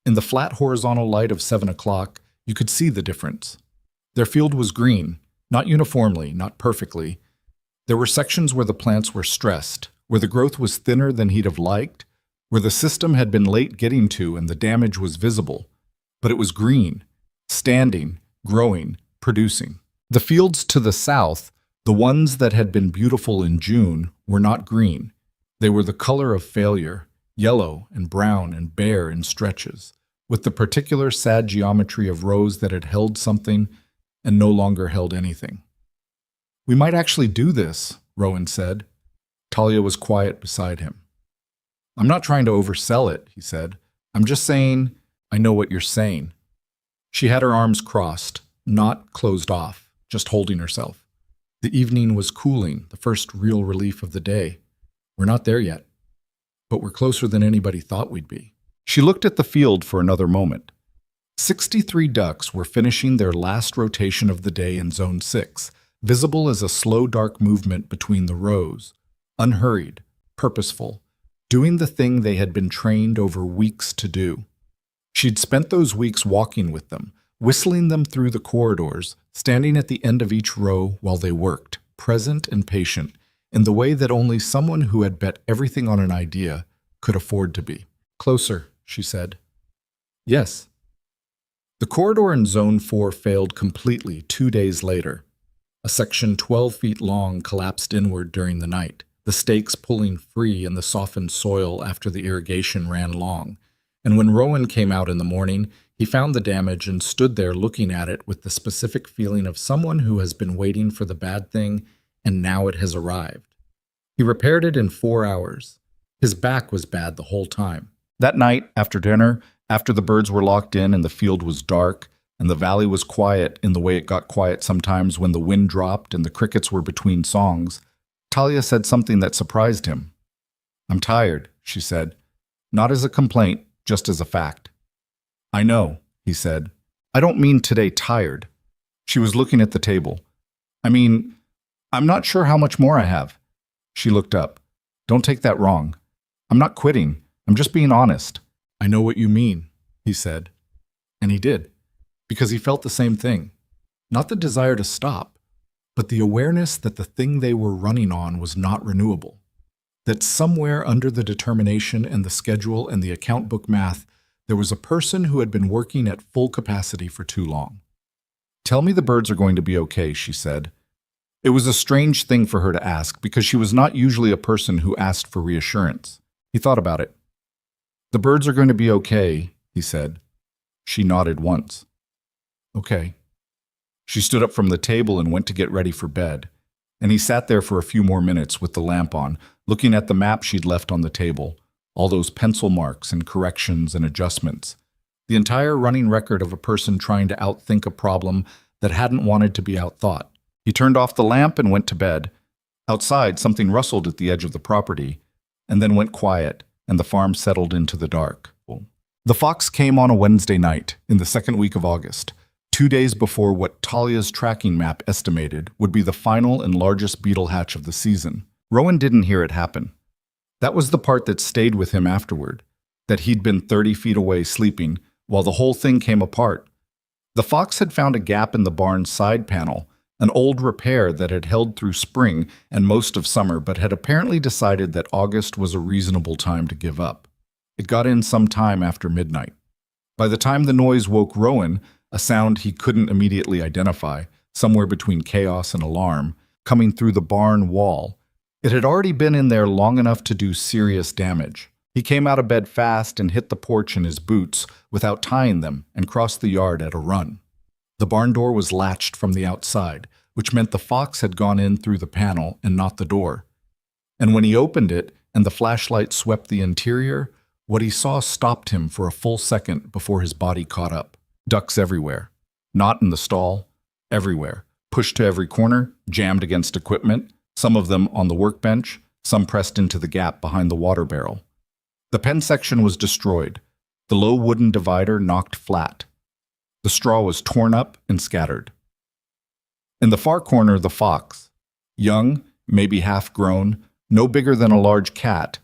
In the flat horizontal light of 7 o'clock, you could see the difference. Their field was green, not uniformly, not perfectly. There were sections where the plants were stressed, where the growth was thinner than he'd have liked, where the system had been late getting to and the damage was visible. But it was green, standing, growing, producing. The fields to the south, the ones that had been beautiful in June, were not green. They were the color of failure, yellow and brown and bare in stretches, with the particular sad geometry of rows that had held something and no longer held anything. We might actually do this, Rowan said. Talia was quiet beside him. I'm not trying to oversell it, he said. I'm just saying, I know what you're saying. She had her arms crossed, not closed off, just holding herself. The evening was cooling, the first real relief of the day. We're not there yet, but we're closer than anybody thought we'd be. She looked at the field for another moment. 63 ducks were finishing their last rotation of the day in Zone 6, visible as a slow, dark movement between the rows, unhurried, purposeful, doing the thing they had been trained over weeks to do. She'd spent those weeks walking with them, whistling them through the corridors, standing at the end of each row while they worked, present and patient, in the way that only someone who had bet everything on an idea could afford to be. "Closer," she said. "Yes." The corridor in Zone 4 failed completely 2 days later. A section 12 feet long collapsed inward during the night, the stakes pulling free in the softened soil after the irrigation ran long. And when Rowan came out in the morning, he found the damage and stood there looking at it with the specific feeling of someone who has been waiting for the bad thing and now it has arrived. He repaired it in 4 hours. His back was bad the whole time. That night, after dinner, after the birds were locked in and the field was dark, and the valley was quiet in the way it got quiet sometimes when the wind dropped and the crickets were between songs, Talia said something that surprised him. "I'm tired," she said. "Not as a complaint, just as a fact." "I know," he said. "I don't mean today tired." She was looking at the table. "I mean, I'm not sure how much more I have." She looked up. "Don't take that wrong. I'm not quitting. I'm just being honest." "I know what you mean," he said. And he did, because he felt the same thing. Not the desire to stop, but the awareness that the thing they were running on was not renewable. That somewhere under the determination and the schedule and the account book math, there was a person who had been working at full capacity for too long. "Tell me the birds are going to be okay," she said. It was a strange thing for her to ask, because she was not usually a person who asked for reassurance. He thought about it. "The birds are going to be okay," he said. She nodded once. "Okay." She stood up from the table and went to get ready for bed, and he sat there for a few more minutes with the lamp on, looking at the map she'd left on the table, all those pencil marks and corrections and adjustments, the entire running record of a person trying to outthink a problem that hadn't wanted to be outthought. He turned off the lamp and went to bed. Outside, something rustled at the edge of the property, and then went quiet, and the farm settled into the dark. The fox came on a Wednesday night, in the second week of August, 2 days before what Talia's tracking map estimated would be the final and largest beetle hatch of the season. Rowan didn't hear it happen. That was the part that stayed with him afterward, that he'd been 30 feet away sleeping while the whole thing came apart. The fox had found a gap in the barn's side panel, an old repair that had held through spring and most of summer, but had apparently decided that August was a reasonable time to give up. It got in some time after midnight. By the time the noise woke Rowan, a sound he couldn't immediately identify, somewhere between chaos and alarm, coming through the barn wall, it had already been in there long enough to do serious damage. He came out of bed fast and hit the porch in his boots without tying them and crossed the yard at a run. The barn door was latched from the outside, which meant the fox had gone in through the panel and not the door. And when he opened it and the flashlight swept the interior, what he saw stopped him for a full second before his body caught up. Ducks everywhere. Not in the stall. Everywhere. Pushed to every corner, jammed against equipment, some of them on the workbench, some pressed into the gap behind the water barrel. The pen section was destroyed. The low wooden divider knocked flat. The straw was torn up and scattered. In the far corner, the fox, young, maybe half-grown, no bigger than a large cat,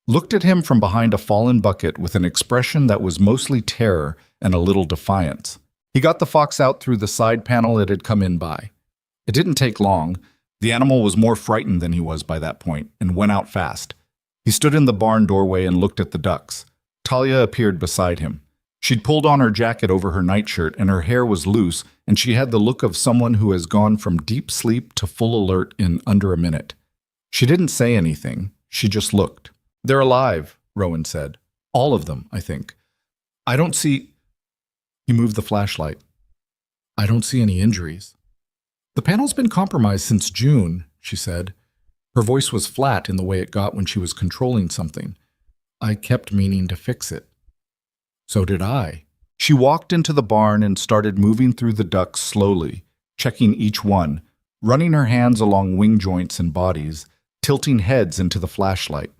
looked at him from behind a fallen bucket with an expression that was mostly terror and a little defiance. He got the fox out through the side panel it had come in by. It didn't take long. The animal was more frightened than he was by that point and went out fast. He stood in the barn doorway and looked at the ducks. Talia appeared beside him. She'd pulled on her jacket over her nightshirt and her hair was loose, and she had the look of someone who has gone from deep sleep to full alert in under a minute. She didn't say anything. She just looked. "They're alive," Rowan said. "All of them, I think. I don't see—" He moved the flashlight. "I don't see any injuries." "The panel's been compromised since June," she said. Her voice was flat in the way it got when she was controlling something. "I kept meaning to fix it." "So did I." She walked into the barn and started moving through the ducks slowly, checking each one, running her hands along wing joints and bodies, tilting heads into the flashlight.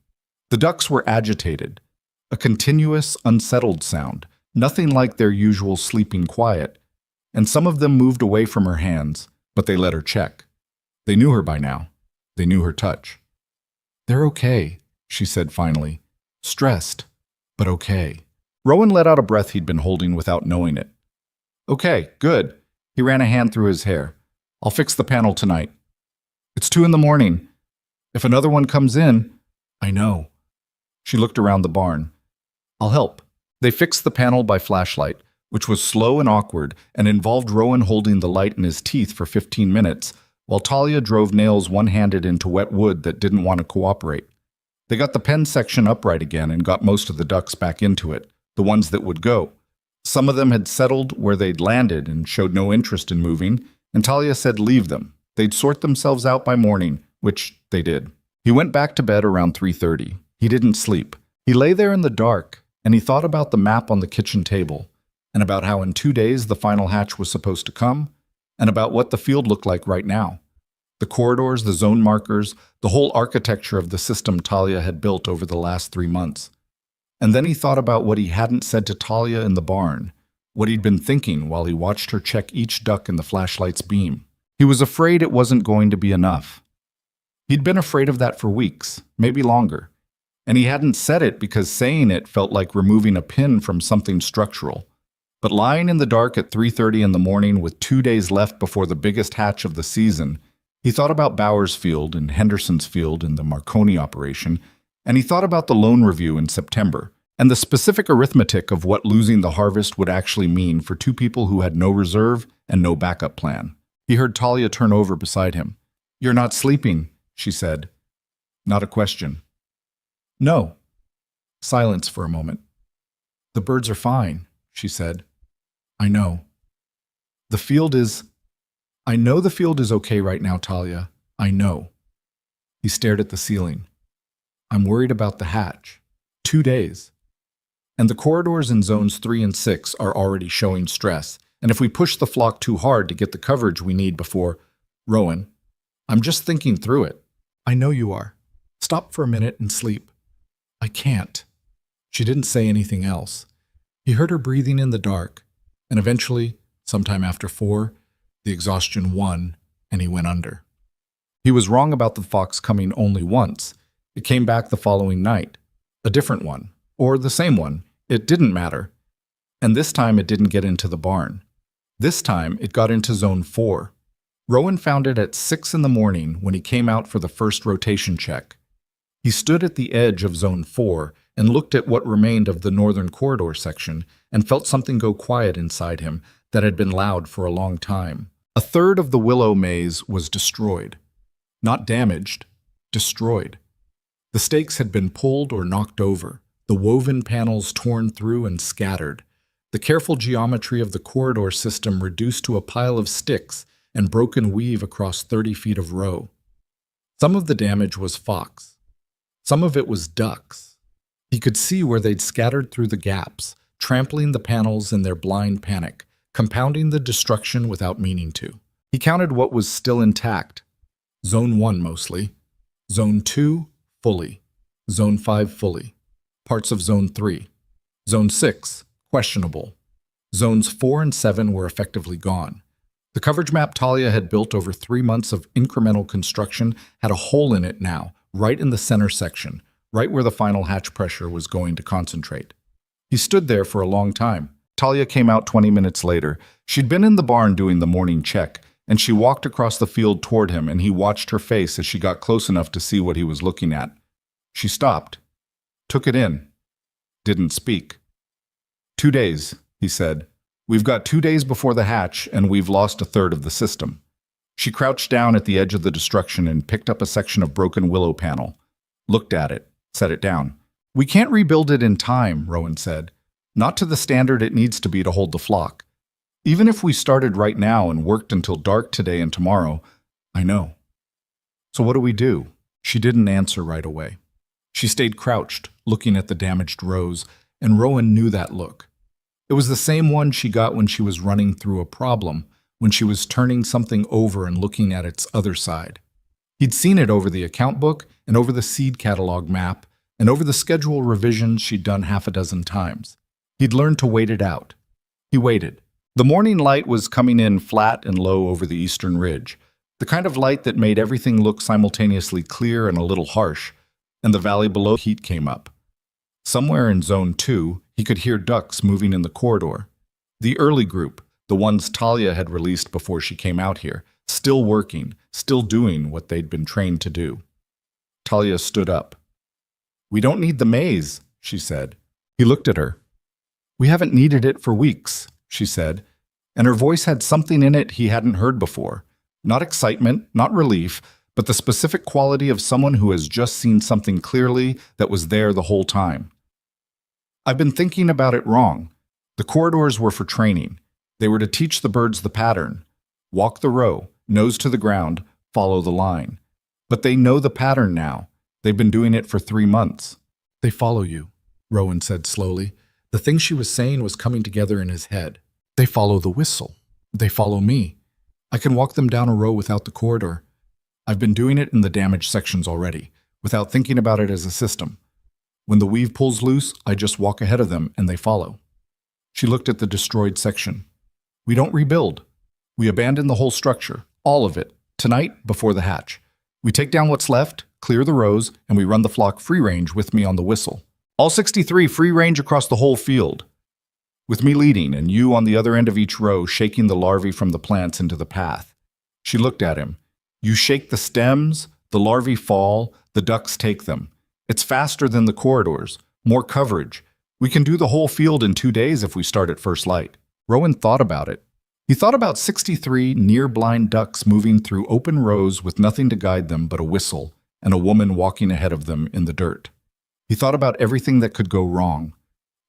The ducks were agitated, a continuous, unsettled sound, nothing like their usual sleeping quiet, and some of them moved away from her hands, but they let her check. They knew her by now. They knew her touch. "They're okay," she said finally. "Stressed, but okay." Rowan let out a breath he'd been holding without knowing it. "Okay, good." He ran a hand through his hair. "I'll fix the panel tonight." "It's 2 a.m. If another one comes in..." "I know." She looked around the barn. "I'll help." They fixed the panel by flashlight, which was slow and awkward and involved Rowan holding the light in his teeth for 15 minutes, while Talia drove nails one-handed into wet wood that didn't want to cooperate. They got the pen section upright again and got most of the ducks back into it, the ones that would go. Some of them had settled where they'd landed and showed no interest in moving, and Talia said leave them. They'd sort themselves out by morning, which they did. He went back to bed around 3:30. He didn't sleep. He lay there in the dark, and he thought about the map on the kitchen table, and about how in 2 days the final hatch was supposed to come, and about what the field looked like right now. The corridors, the zone markers, the whole architecture of the system Talia had built over the last 3 months. And then he thought about what he hadn't said to Talia in the barn, what he'd been thinking while he watched her check each duck in the flashlight's beam. He was afraid it wasn't going to be enough. He'd been afraid of that for weeks, maybe longer. And he hadn't said it because saying it felt like removing a pin from something structural. But lying in the dark at 3:30 in the morning with 2 days left before the biggest hatch of the season, he thought about Bowers Field and Henderson's Field in the Marconi operation, and he thought about the loan review in September, and the specific arithmetic of what losing the harvest would actually mean for two people who had no reserve and no backup plan. He heard Talia turn over beside him. "You're not sleeping," she said. Not a question. "No." Silence for a moment. "The birds are fine," she said. "I know." I know the field is okay right now, Talia. I know." He stared at the ceiling. "I'm worried about the hatch. 2 days. And the corridors in zones 3 and 6 are already showing stress. And if we push the flock too hard to get the coverage we need before..." "Rowan, I'm just thinking through it." "I know you are. Stop for a minute and sleep." "I can't." She didn't say anything else. He heard her breathing in the dark, and eventually, sometime after 4, the exhaustion won, and he went under. He was wrong about the fox coming only once. It came back the following night. A different one, or the same one. It didn't matter. And this time it didn't get into the barn. This time it got into zone 4. Rowan found it at 6 in the morning when he came out for the first rotation check. He stood at the edge of zone 4 and looked at what remained of the northern corridor section and felt something go quiet inside him that had been loud for a long time. A third of the willow maze was destroyed. Not damaged, destroyed. The stakes had been pulled or knocked over, the woven panels torn through and scattered, the careful geometry of the corridor system reduced to a pile of sticks and broken weave across 30 feet of row. Some of the damage was fox. Some of it was ducks. He could see where they'd scattered through the gaps, trampling the panels in their blind panic, compounding the destruction without meaning to. He counted what was still intact. Zone 1 mostly. Zone 2, fully. Zone 5, fully. Parts of Zone 3. Zone 6, questionable. Zones 4 and 7 were effectively gone. The coverage map Talia had built over 3 months of incremental construction had a hole in it now, right in the center section, right where the final hatch pressure was going to concentrate. He stood there for a long time. Talia came out 20 minutes later. She'd been in the barn doing the morning check, and she walked across the field toward him, and he watched her face as she got close enough to see what he was looking at. She stopped, took it in, didn't speak. 2 days, he said. We've got 2 days before the hatch, and we've lost a third of the system. She crouched down at the edge of the destruction and picked up a section of broken willow panel, looked at it, set it down. We can't rebuild it in time, Rowan said. Not to the standard it needs to be to hold the flock. Even if we started right now and worked until dark today and tomorrow, I know. So what do we do? She didn't answer right away. She stayed crouched, looking at the damaged rows, and Rowan knew that look. It was the same one she got when she was running through a problem, when she was turning something over and looking at its other side. He'd seen it over the account book and over the seed catalog map and over the schedule revisions she'd done 6 times. He'd learned to wait it out. He waited. The morning light was coming in flat and low over the eastern ridge. The kind of light that made everything look simultaneously clear and a little harsh, and the valley below heat came up. Somewhere in Zone 2, he could hear ducks moving in the corridor. The early group, the ones Talia had released before she came out here, still working, still doing what they'd been trained to do. Talia stood up. "We don't need the maze," she said. He looked at her. "We haven't needed it for weeks," she said, and her voice had something in it he hadn't heard before. Not excitement, not relief, but the specific quality of someone who has just seen something clearly that was there the whole time. "I've been thinking about it wrong. The corridors were for training. They were to teach the birds the pattern. Walk the row, nose to the ground, follow the line. But they know the pattern now. They've been doing it for 3 months. They follow you," Rowan said slowly. The thing she was saying was coming together in his head. "They follow the whistle. They follow me. I can walk them down a row without the corridor. I've been doing it in the damaged sections already, without thinking about it as a system. When the weave pulls loose, I just walk ahead of them and they follow." She looked at the destroyed section. "We don't rebuild. We abandon the whole structure, all of it, tonight before the hatch. We take down what's left, clear the rows, and we run the flock free range with me on the whistle. All 63 free range across the whole field, with me leading and you on the other end of each row shaking the larvae from the plants into the path." She looked at him. "You shake the stems, the larvae fall, the ducks take them. It's faster than the corridors, more coverage. We can do the whole field in 2 days if we start at first light." Rowan thought about it. He thought about 63 near-blind ducks moving through open rows with nothing to guide them but a whistle and a woman walking ahead of them in the dirt. He thought about everything that could go wrong.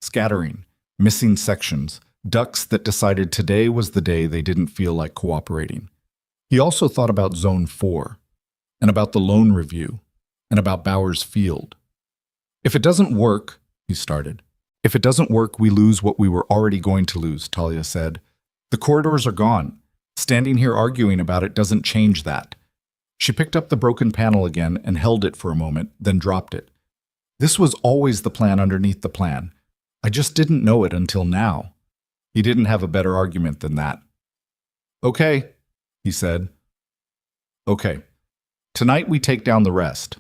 Scattering, missing sections, ducks that decided today was the day they didn't feel like cooperating. He also thought about Zone 4, and about the loan review, and about Bowers Field. "If it doesn't work," he started. "If it doesn't work, we lose what we were already going to lose," Talia said. "The corridors are gone. Standing here arguing about it doesn't change that." She picked up the broken panel again and held it for a moment, then dropped it. "This was always the plan underneath the plan. I just didn't know it until now." He didn't have a better argument than that. "Okay," he said. "Okay. Tonight we take down the rest.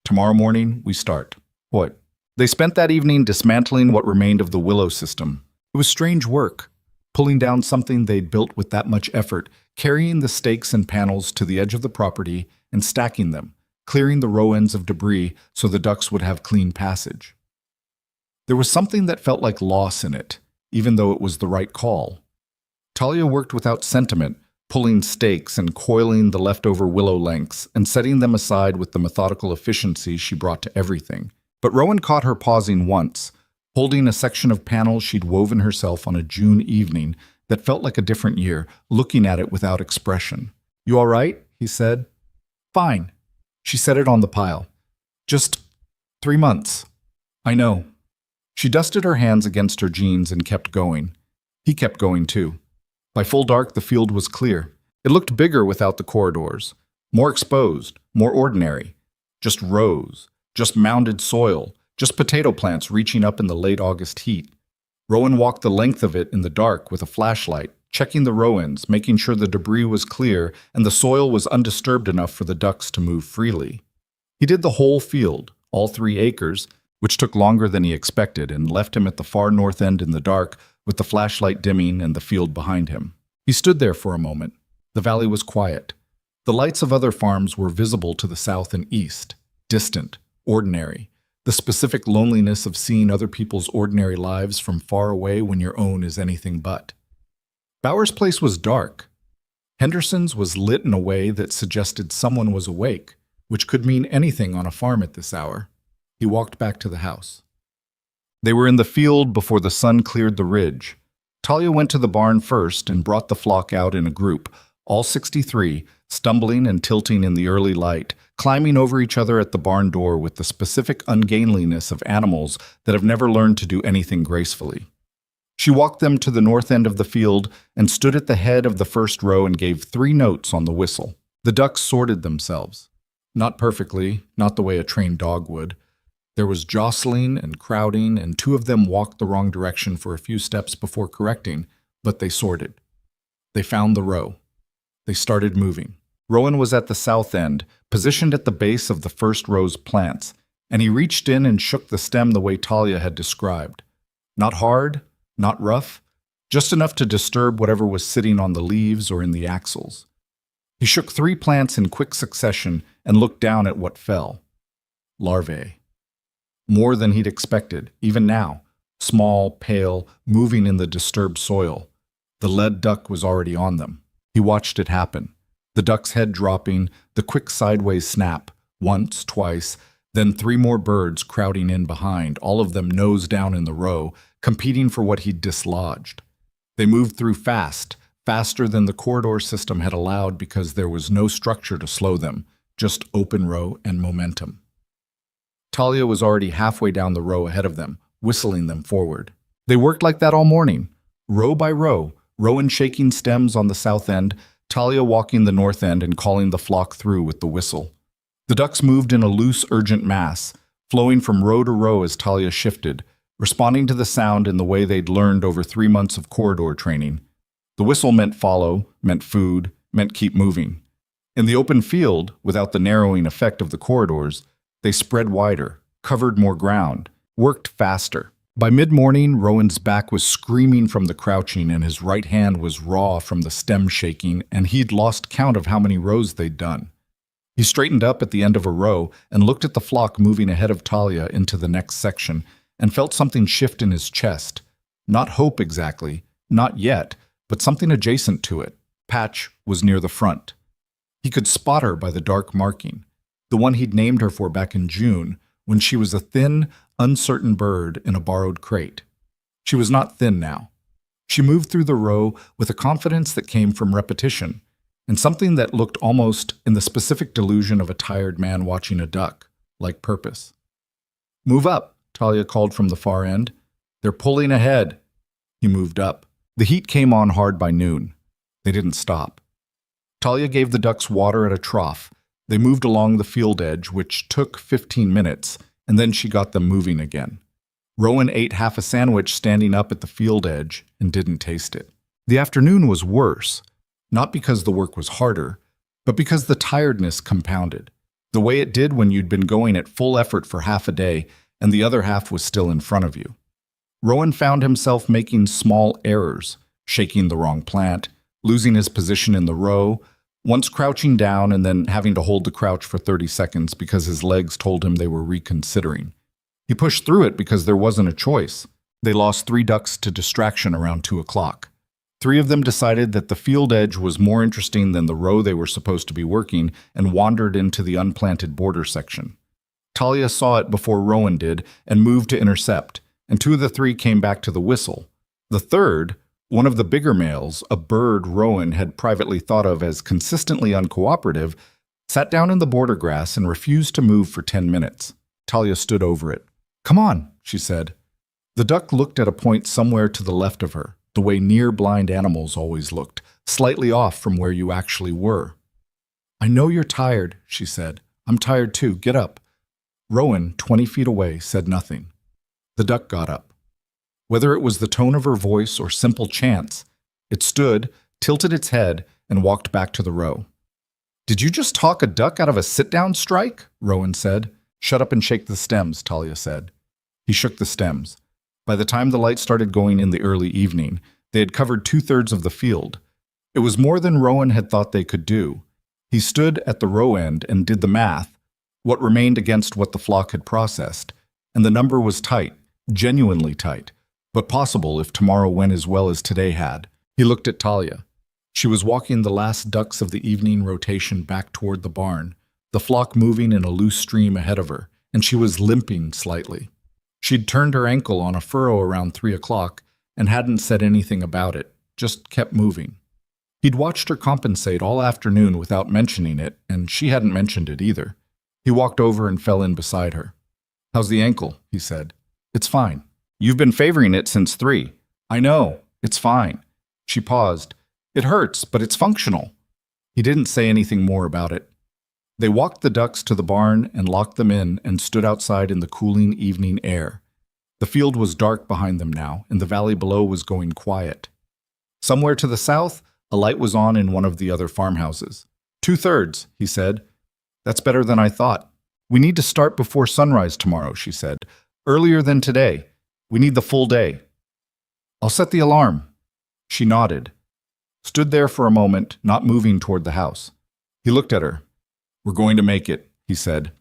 Tomorrow morning we start." What? They spent that evening dismantling what remained of the willow system. It was strange work, pulling down something they'd built with that much effort, carrying the stakes and panels to the edge of the property and stacking them, clearing the row ends of debris so the ducks would have clean passage. There was something that felt like loss in it, even though it was the right call. Talia worked without sentiment, pulling stakes and coiling the leftover willow lengths and setting them aside with the methodical efficiency she brought to everything. But Rowan caught her pausing once, holding a section of panels she'd woven herself on a June evening that felt like a different year, looking at it without expression. "You all right?" he said. "Fine." She set it on the pile. "Just 3 months." "I know." She dusted her hands against her jeans and kept going. He kept going too. By full dark, the field was clear. It looked bigger without the corridors, more exposed, more ordinary. Just rows, just mounded soil, just potato plants reaching up in the late August heat. Rowan walked the length of it in the dark with a flashlight, checking the row ends, making sure the debris was clear and the soil was undisturbed enough for the ducks to move freely. He did the whole field, all 3 acres, which took longer than he expected and left him at the far north end in the dark with the flashlight dimming and the field behind him. He stood there for a moment. The valley was quiet. The lights of other farms were visible to the south and east, distant, ordinary, the specific loneliness of seeing other people's ordinary lives from far away when your own is anything but. Bowers' place was dark. Henderson's was lit in a way that suggested someone was awake, which could mean anything on a farm at this hour. He walked back to the house. They were in the field before the sun cleared the ridge. Talia went to the barn first and brought the flock out in a group, all 63, stumbling and tilting in the early light, climbing over each other at the barn door with the specific ungainliness of animals that have never learned to do anything gracefully. She walked them to the north end of the field and stood at the head of the first row and gave 3 notes on the whistle. The ducks sorted themselves. Not perfectly, not the way a trained dog would. There was jostling and crowding, and 2 of them walked the wrong direction for a few steps before correcting, but they sorted. They found the row. They started moving. Rowan was at the south end, positioned at the base of the first row's plants, and he reached in and shook the stem the way Talia had described. Not hard, not rough, just enough to disturb whatever was sitting on the leaves or in the axils. He shook 3 plants in quick succession and looked down at what fell. Larvae. More than he'd expected, even now. Small, pale, moving in the disturbed soil. The lead duck was already on them. He watched it happen. The duck's head dropping, the quick sideways snap, once, twice, then 3 more birds crowding in behind, all of them nose down in the row, competing for what he'd dislodged. They moved through fast, faster than the corridor system had allowed because there was no structure to slow them, just open row and momentum. Talia was already halfway down the row ahead of them, whistling them forward. They worked like that all morning, row by row, Rowan shaking stems on the south end, Talia walking the north end and calling the flock through with the whistle. The ducks moved in a loose, urgent mass, flowing from row to row as Talia shifted, responding to the sound in the way they'd learned over 3 months of corridor training. The whistle meant follow, meant food, meant keep moving. In the open field, without the narrowing effect of the corridors, they spread wider, covered more ground, worked faster. By mid-morning, Rowan's back was screaming from the crouching and his right hand was raw from the stem shaking, and he'd lost count of how many rows they'd done. He straightened up at the end of a row and looked at the flock moving ahead of Talia into the next section and felt something shift in his chest. Not hope exactly, not yet, but something adjacent to it. Patch was near the front. He could spot her by the dark marking, the one he'd named her for back in June, when she was a thin, uncertain bird in a borrowed crate. She was not thin now. She moved through the row with a confidence that came from repetition, and something that looked almost in the specific delusion of a tired man watching a duck, like purpose. "Move up," Talia called from the far end. "They're pulling ahead." He moved up. The heat came on hard by noon. They didn't stop. Talia gave the ducks water at a trough. They moved along the field edge, which took 15 minutes, and then she got them moving again. Rowan ate half a sandwich standing up at the field edge and didn't taste it. The afternoon was worse, not because the work was harder, but because the tiredness compounded, the way it did when you'd been going at full effort for half a day and the other half was still in front of you. Rowan found himself making small errors, shaking the wrong plant, losing his position in the row, once crouching down and then having to hold the crouch for 30 seconds because his legs told him they were reconsidering. He pushed through it because there wasn't a choice. They lost 3 ducks to distraction around 2 o'clock. 3 of them decided that the field edge was more interesting than the row they were supposed to be working and wandered into the unplanted border section. Talia saw it before Rowan did and moved to intercept, and 2 of the 3 came back to the whistle. The third, one of the bigger males, a bird Rowan had privately thought of as consistently uncooperative, sat down in the border grass and refused to move for 10 minutes. Talia stood over it. "Come on," she said. The duck looked at a point somewhere to the left of her, the way near-blind animals always looked, slightly off from where you actually were. "I know you're tired," she said. "I'm tired too. Get up." Rowan, 20 feet away, said nothing. The duck got up. Whether it was the tone of her voice or simple chance, it stood, tilted its head, and walked back to the row. "Did you just talk a duck out of a sit-down strike?" Rowan said. "Shut up and shake the stems," Talia said. He shook the stems. By the time the light started going in the early evening, they had covered 2/3 of the field. It was more than Rowan had thought they could do. He stood at the row end and did the math, what remained against what the flock had processed, and the number was tight, genuinely tight, but possible if tomorrow went as well as today had. He looked at Talia. She was walking the last ducks of the evening rotation back toward the barn, the flock moving in a loose stream ahead of her, and she was limping slightly. She'd turned her ankle on a furrow around 3 o'clock and hadn't said anything about it, just kept moving. He'd watched her compensate all afternoon without mentioning it, and she hadn't mentioned it either. He walked over and fell in beside her. "How's the ankle?" he said. "It's fine. You've been favoring it since 3. "I know. It's fine." She paused. "It hurts, but it's functional." He didn't say anything more about it. They walked the ducks to the barn and locked them in and stood outside in the cooling evening air. The field was dark behind them now, and the valley below was going quiet. Somewhere to the south, a light was on in one of the other farmhouses. 2/3, he said. That's better than I thought. We need to start before sunrise tomorrow, she said. Earlier than today. We need the full day. I'll set the alarm. She nodded, stood there for a moment, not moving toward the house. He looked at her. We're going to make it, he said.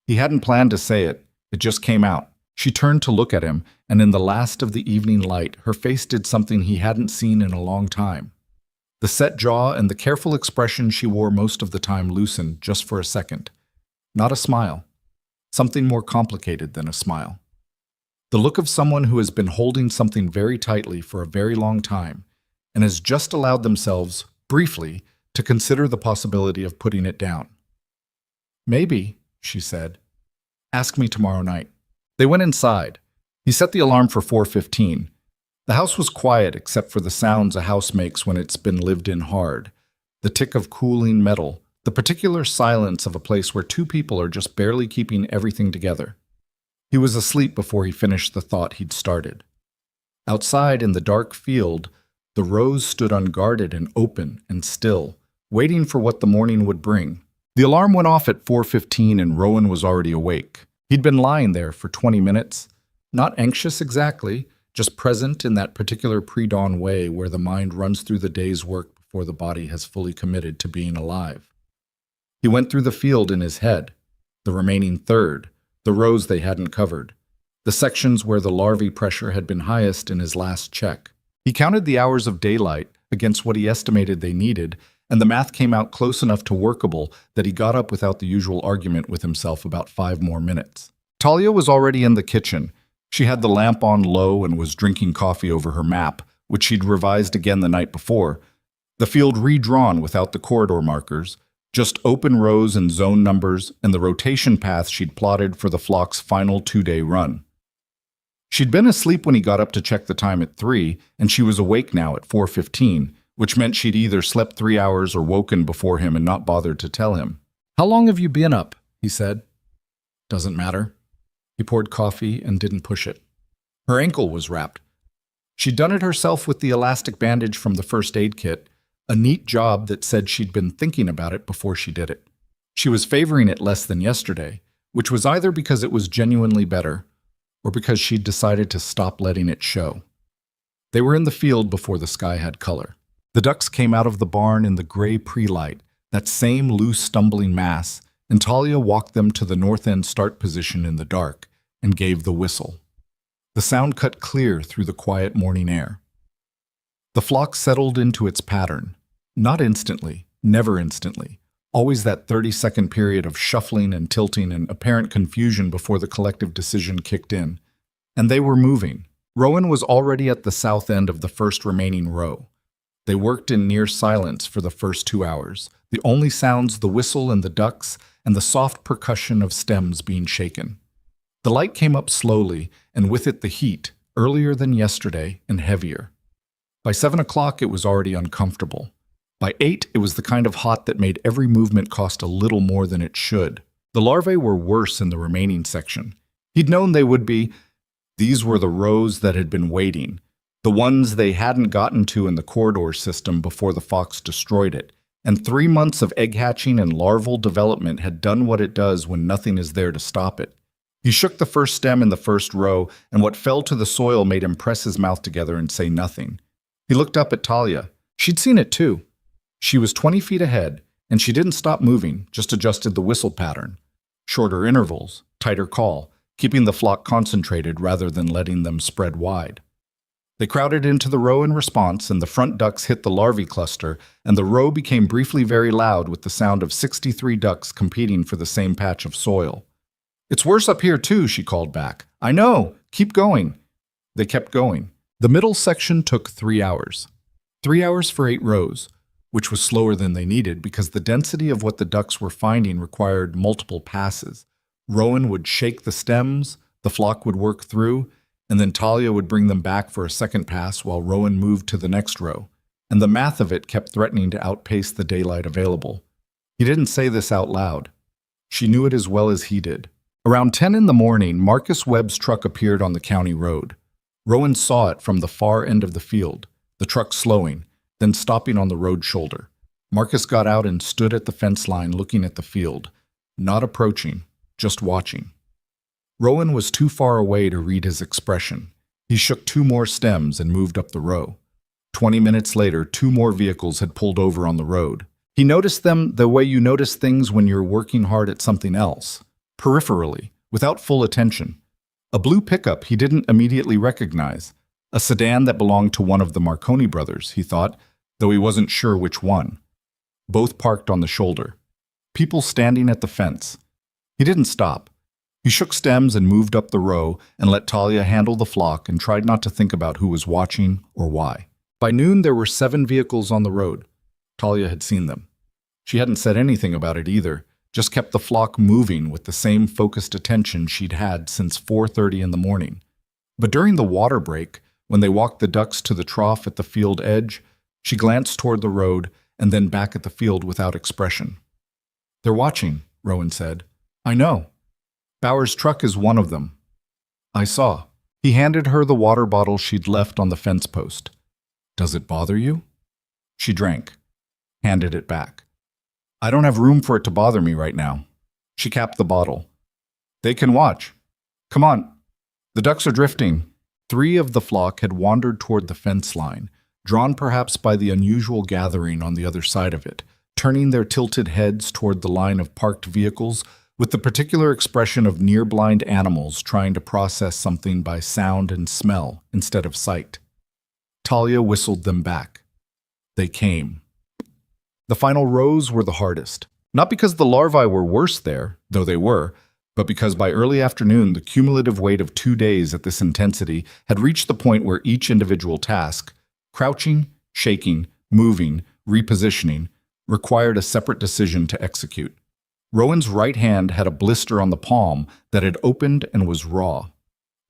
He hadn't planned to say it. It just came out. She turned to look at him, and in the last of the evening light, her face did something he hadn't seen in a long time. The set jaw and the careful expression she wore most of the time loosened just for a second. Not a smile. Something more complicated than a smile. The look of someone who has been holding something very tightly for a very long time and has just allowed themselves, briefly, to consider the possibility of putting it down. Maybe, she said. Ask me tomorrow night. They went inside. He set the alarm for 4:15. The house was quiet except for the sounds a house makes when it's been lived in hard, the tick of cooling metal, the particular silence of a place where two people are just barely keeping everything together. He was asleep before he finished the thought he'd started. Outside in the dark field, the rows stood unguarded and open and still, waiting for what the morning would bring. The alarm went off at 4:15 and Rowan was already awake. He'd been lying there for 20 minutes, not anxious exactly, just present in that particular pre-dawn way where the mind runs through the day's work before the body has fully committed to being alive. He went through the field in his head, the remaining third, the rows they hadn't covered, the sections where the larvae pressure had been highest in his last check. He counted the hours of daylight against what he estimated they needed, and the math came out close enough to workable that he got up without the usual argument with himself about 5 more minutes. Talia was already in the kitchen. She had the lamp on low and was drinking coffee over her map, which she'd revised again the night before. The field redrawn without the corridor markers, just open rows and zone numbers and the rotation path she'd plotted for the flock's final 2-day run. She'd been asleep when he got up to check the time at 3, and she was awake now at 4:15, which meant she'd either slept 3 hours or woken before him and not bothered to tell him. How long have you been up? He said. Doesn't matter. He poured coffee and didn't push it. Her ankle was wrapped. She'd done it herself with the elastic bandage from the first aid kit, a neat job that said she'd been thinking about it before she did it. She was favoring it less than yesterday, which was either because it was genuinely better or because she'd decided to stop letting it show. They were in the field before the sky had color. The ducks came out of the barn in the gray pre-light, that same loose stumbling mass, and Talia walked them to the north end start position in the dark and gave the whistle. The sound cut clear through the quiet morning air. The flock settled into its pattern, not instantly, never instantly, always that 30-second period of shuffling and tilting and apparent confusion before the collective decision kicked in. And they were moving. Rowan was already at the south end of the first remaining row. They worked in near silence for the first 2 hours, the only sounds the whistle and the ducks and the soft percussion of stems being shaken. The light came up slowly, and with it the heat, earlier than yesterday and heavier. By 7 o'clock it was already uncomfortable. By 8 it was the kind of hot that made every movement cost a little more than it should. The larvae were worse in the remaining section. He'd known they would be. These were the rows that had been waiting, the ones they hadn't gotten to in the corridor system before the fox destroyed it, and 3 months of egg hatching and larval development had done what it does when nothing is there to stop it. He shook the first stem in the first row, and what fell to the soil made him press his mouth together and say nothing. He looked up at Talia. She'd seen it too. She was 20 feet ahead, and she didn't stop moving, just adjusted the whistle pattern. Shorter intervals, tighter call, keeping the flock concentrated rather than letting them spread wide. They crowded into the row in response, and the front ducks hit the larvae cluster, and the row became briefly very loud with the sound of 63 ducks competing for the same patch of soil. It's worse up here too, she called back. I know, keep going. They kept going. The middle section took 3 hours. 3 hours for 8 rows, which was slower than they needed because the density of what the ducks were finding required multiple passes. Rowan would shake the stems, the flock would work through, and then Talia would bring them back for a second pass while Rowan moved to the next row, and the math of it kept threatening to outpace the daylight available. He didn't say this out loud. She knew it as well as he did. Around 10 in the morning, Marcus Webb's truck appeared on the county road. Rowan saw it from the far end of the field, the truck slowing, then stopping on the road shoulder. Marcus got out and stood at the fence line looking at the field, not approaching, just watching. Rowan was too far away to read his expression. He shook 2 more stems and moved up the row. 20 minutes later, 2 more vehicles had pulled over on the road. He noticed them the way you notice things when you're working hard at something else, peripherally, without full attention. A blue pickup he didn't immediately recognize. A sedan that belonged to one of the Marconi brothers, he thought, though he wasn't sure which one. Both parked on the shoulder. People standing at the fence. He didn't stop. He shook stems and moved up the row and let Talia handle the flock and tried not to think about who was watching or why. By noon, there were 7 vehicles on the road. Talia had seen them. She hadn't said anything about it either, just kept the flock moving with the same focused attention she'd had since 4:30 in the morning. But during the water break, when they walked the ducks to the trough at the field edge, she glanced toward the road and then back at the field without expression. "They're watching," Rowan said. "I know. Bauer's truck is one of them. I saw." He handed her the water bottle she'd left on the fence post. "Does it bother you?" She drank, handed it back. "I don't have room for it to bother me right now." She capped the bottle. "They can watch. Come on. The ducks are drifting." 3 of the flock had wandered toward the fence line, drawn perhaps by the unusual gathering on the other side of it, turning their tilted heads toward the line of parked vehicles with the particular expression of near-blind animals trying to process something by sound and smell instead of sight. Talia whistled them back. They came. The final rows were the hardest, not because the larvae were worse there, though they were, but because by early afternoon the cumulative weight of 2 days at this intensity had reached the point where each individual task, crouching, shaking, moving, repositioning, required a separate decision to execute. Rowan's right hand had a blister on the palm that had opened and was raw.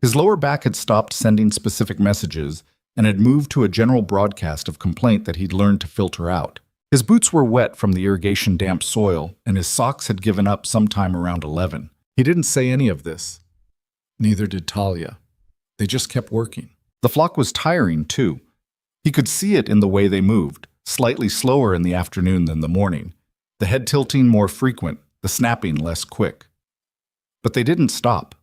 His lower back had stopped sending specific messages and had moved to a general broadcast of complaint that he'd learned to filter out. His boots were wet from the irrigation-damp soil, and his socks had given up sometime around 11. He didn't say any of this. Neither did Talia. They just kept working. The flock was tiring, too. He could see it in the way they moved, slightly slower in the afternoon than the morning, the head tilting more frequent, the snapping less quick. But they didn't stop.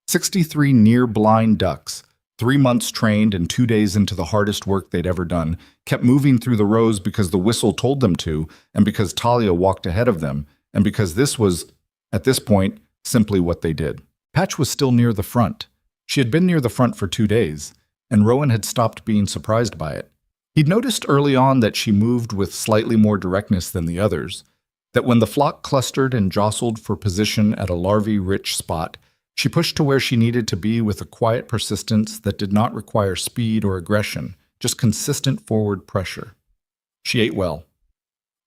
63 near-blind ducks, 3 months trained and 2 days into the hardest work they'd ever done, kept moving through the rows because the whistle told them to, and because Talia walked ahead of them, and because this was, at this point, simply what they did. Patch was still near the front. She had been near the front for 2 days, and Rowan had stopped being surprised by it. He'd noticed early on that she moved with slightly more directness than the others, that when the flock clustered and jostled for position at a larvae-rich spot, she pushed to where she needed to be with a quiet persistence that did not require speed or aggression, just consistent forward pressure. She ate well.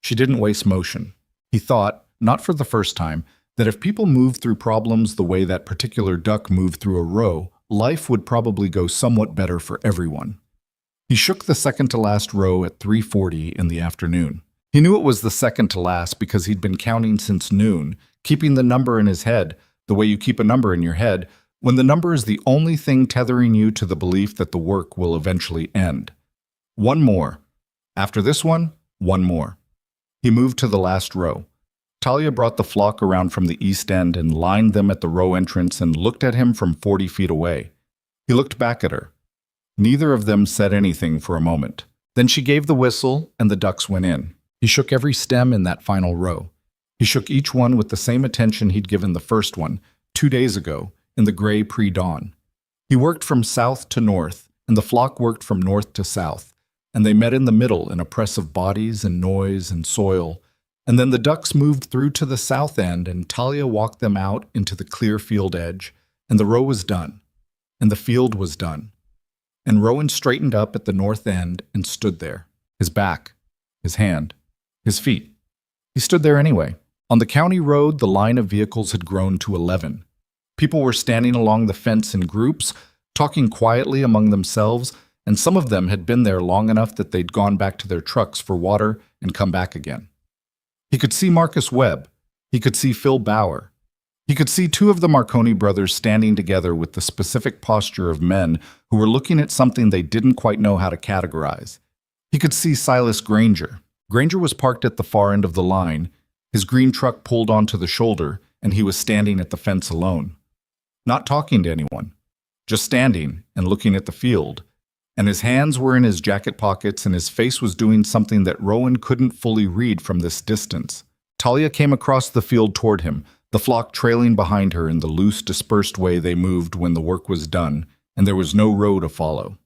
She didn't waste motion. He thought, not for the first time, that if people moved through problems the way that particular duck moved through a row, life would probably go somewhat better for everyone. He shook the second-to-last row at 3:40 in the afternoon. He knew it was the second to last because he'd been counting since noon, keeping the number in his head, the way you keep a number in your head, when the number is the only thing tethering you to the belief that the work will eventually end. 1 more. After this one more. He moved to the last row. Talia brought the flock around from the east end and lined them at the row entrance and looked at him from 40 feet away. He looked back at her. Neither of them said anything for a moment. Then she gave the whistle and the ducks went in. He shook every stem in that final row. He shook each one with the same attention he'd given the first one, 2 days ago, in the gray pre-dawn. He worked from south to north, and the flock worked from north to south, and they met in the middle in a press of bodies and noise and soil, and then the ducks moved through to the south end, and Talia walked them out into the clear field edge, and the row was done, and the field was done. And Rowan straightened up at the north end and stood there, his back, his hand, his feet. He stood there anyway. On the county road, the line of vehicles had grown to 11. People were standing along the fence in groups, talking quietly among themselves, and some of them had been there long enough that they'd gone back to their trucks for water and come back again. He could see Marcus Webb. He could see Phil Bauer. He could see 2 of the Marconi brothers standing together with the specific posture of men who were looking at something they didn't quite know how to categorize. He could see Silas Granger. Granger was parked at the far end of the line, his green truck pulled onto the shoulder, and he was standing at the fence alone. Not talking to anyone, just standing and looking at the field. And his hands were in his jacket pockets and his face was doing something that Rowan couldn't fully read from this distance. Talia came across the field toward him, the flock trailing behind her in the loose, dispersed way they moved when the work was done, and there was no road to follow.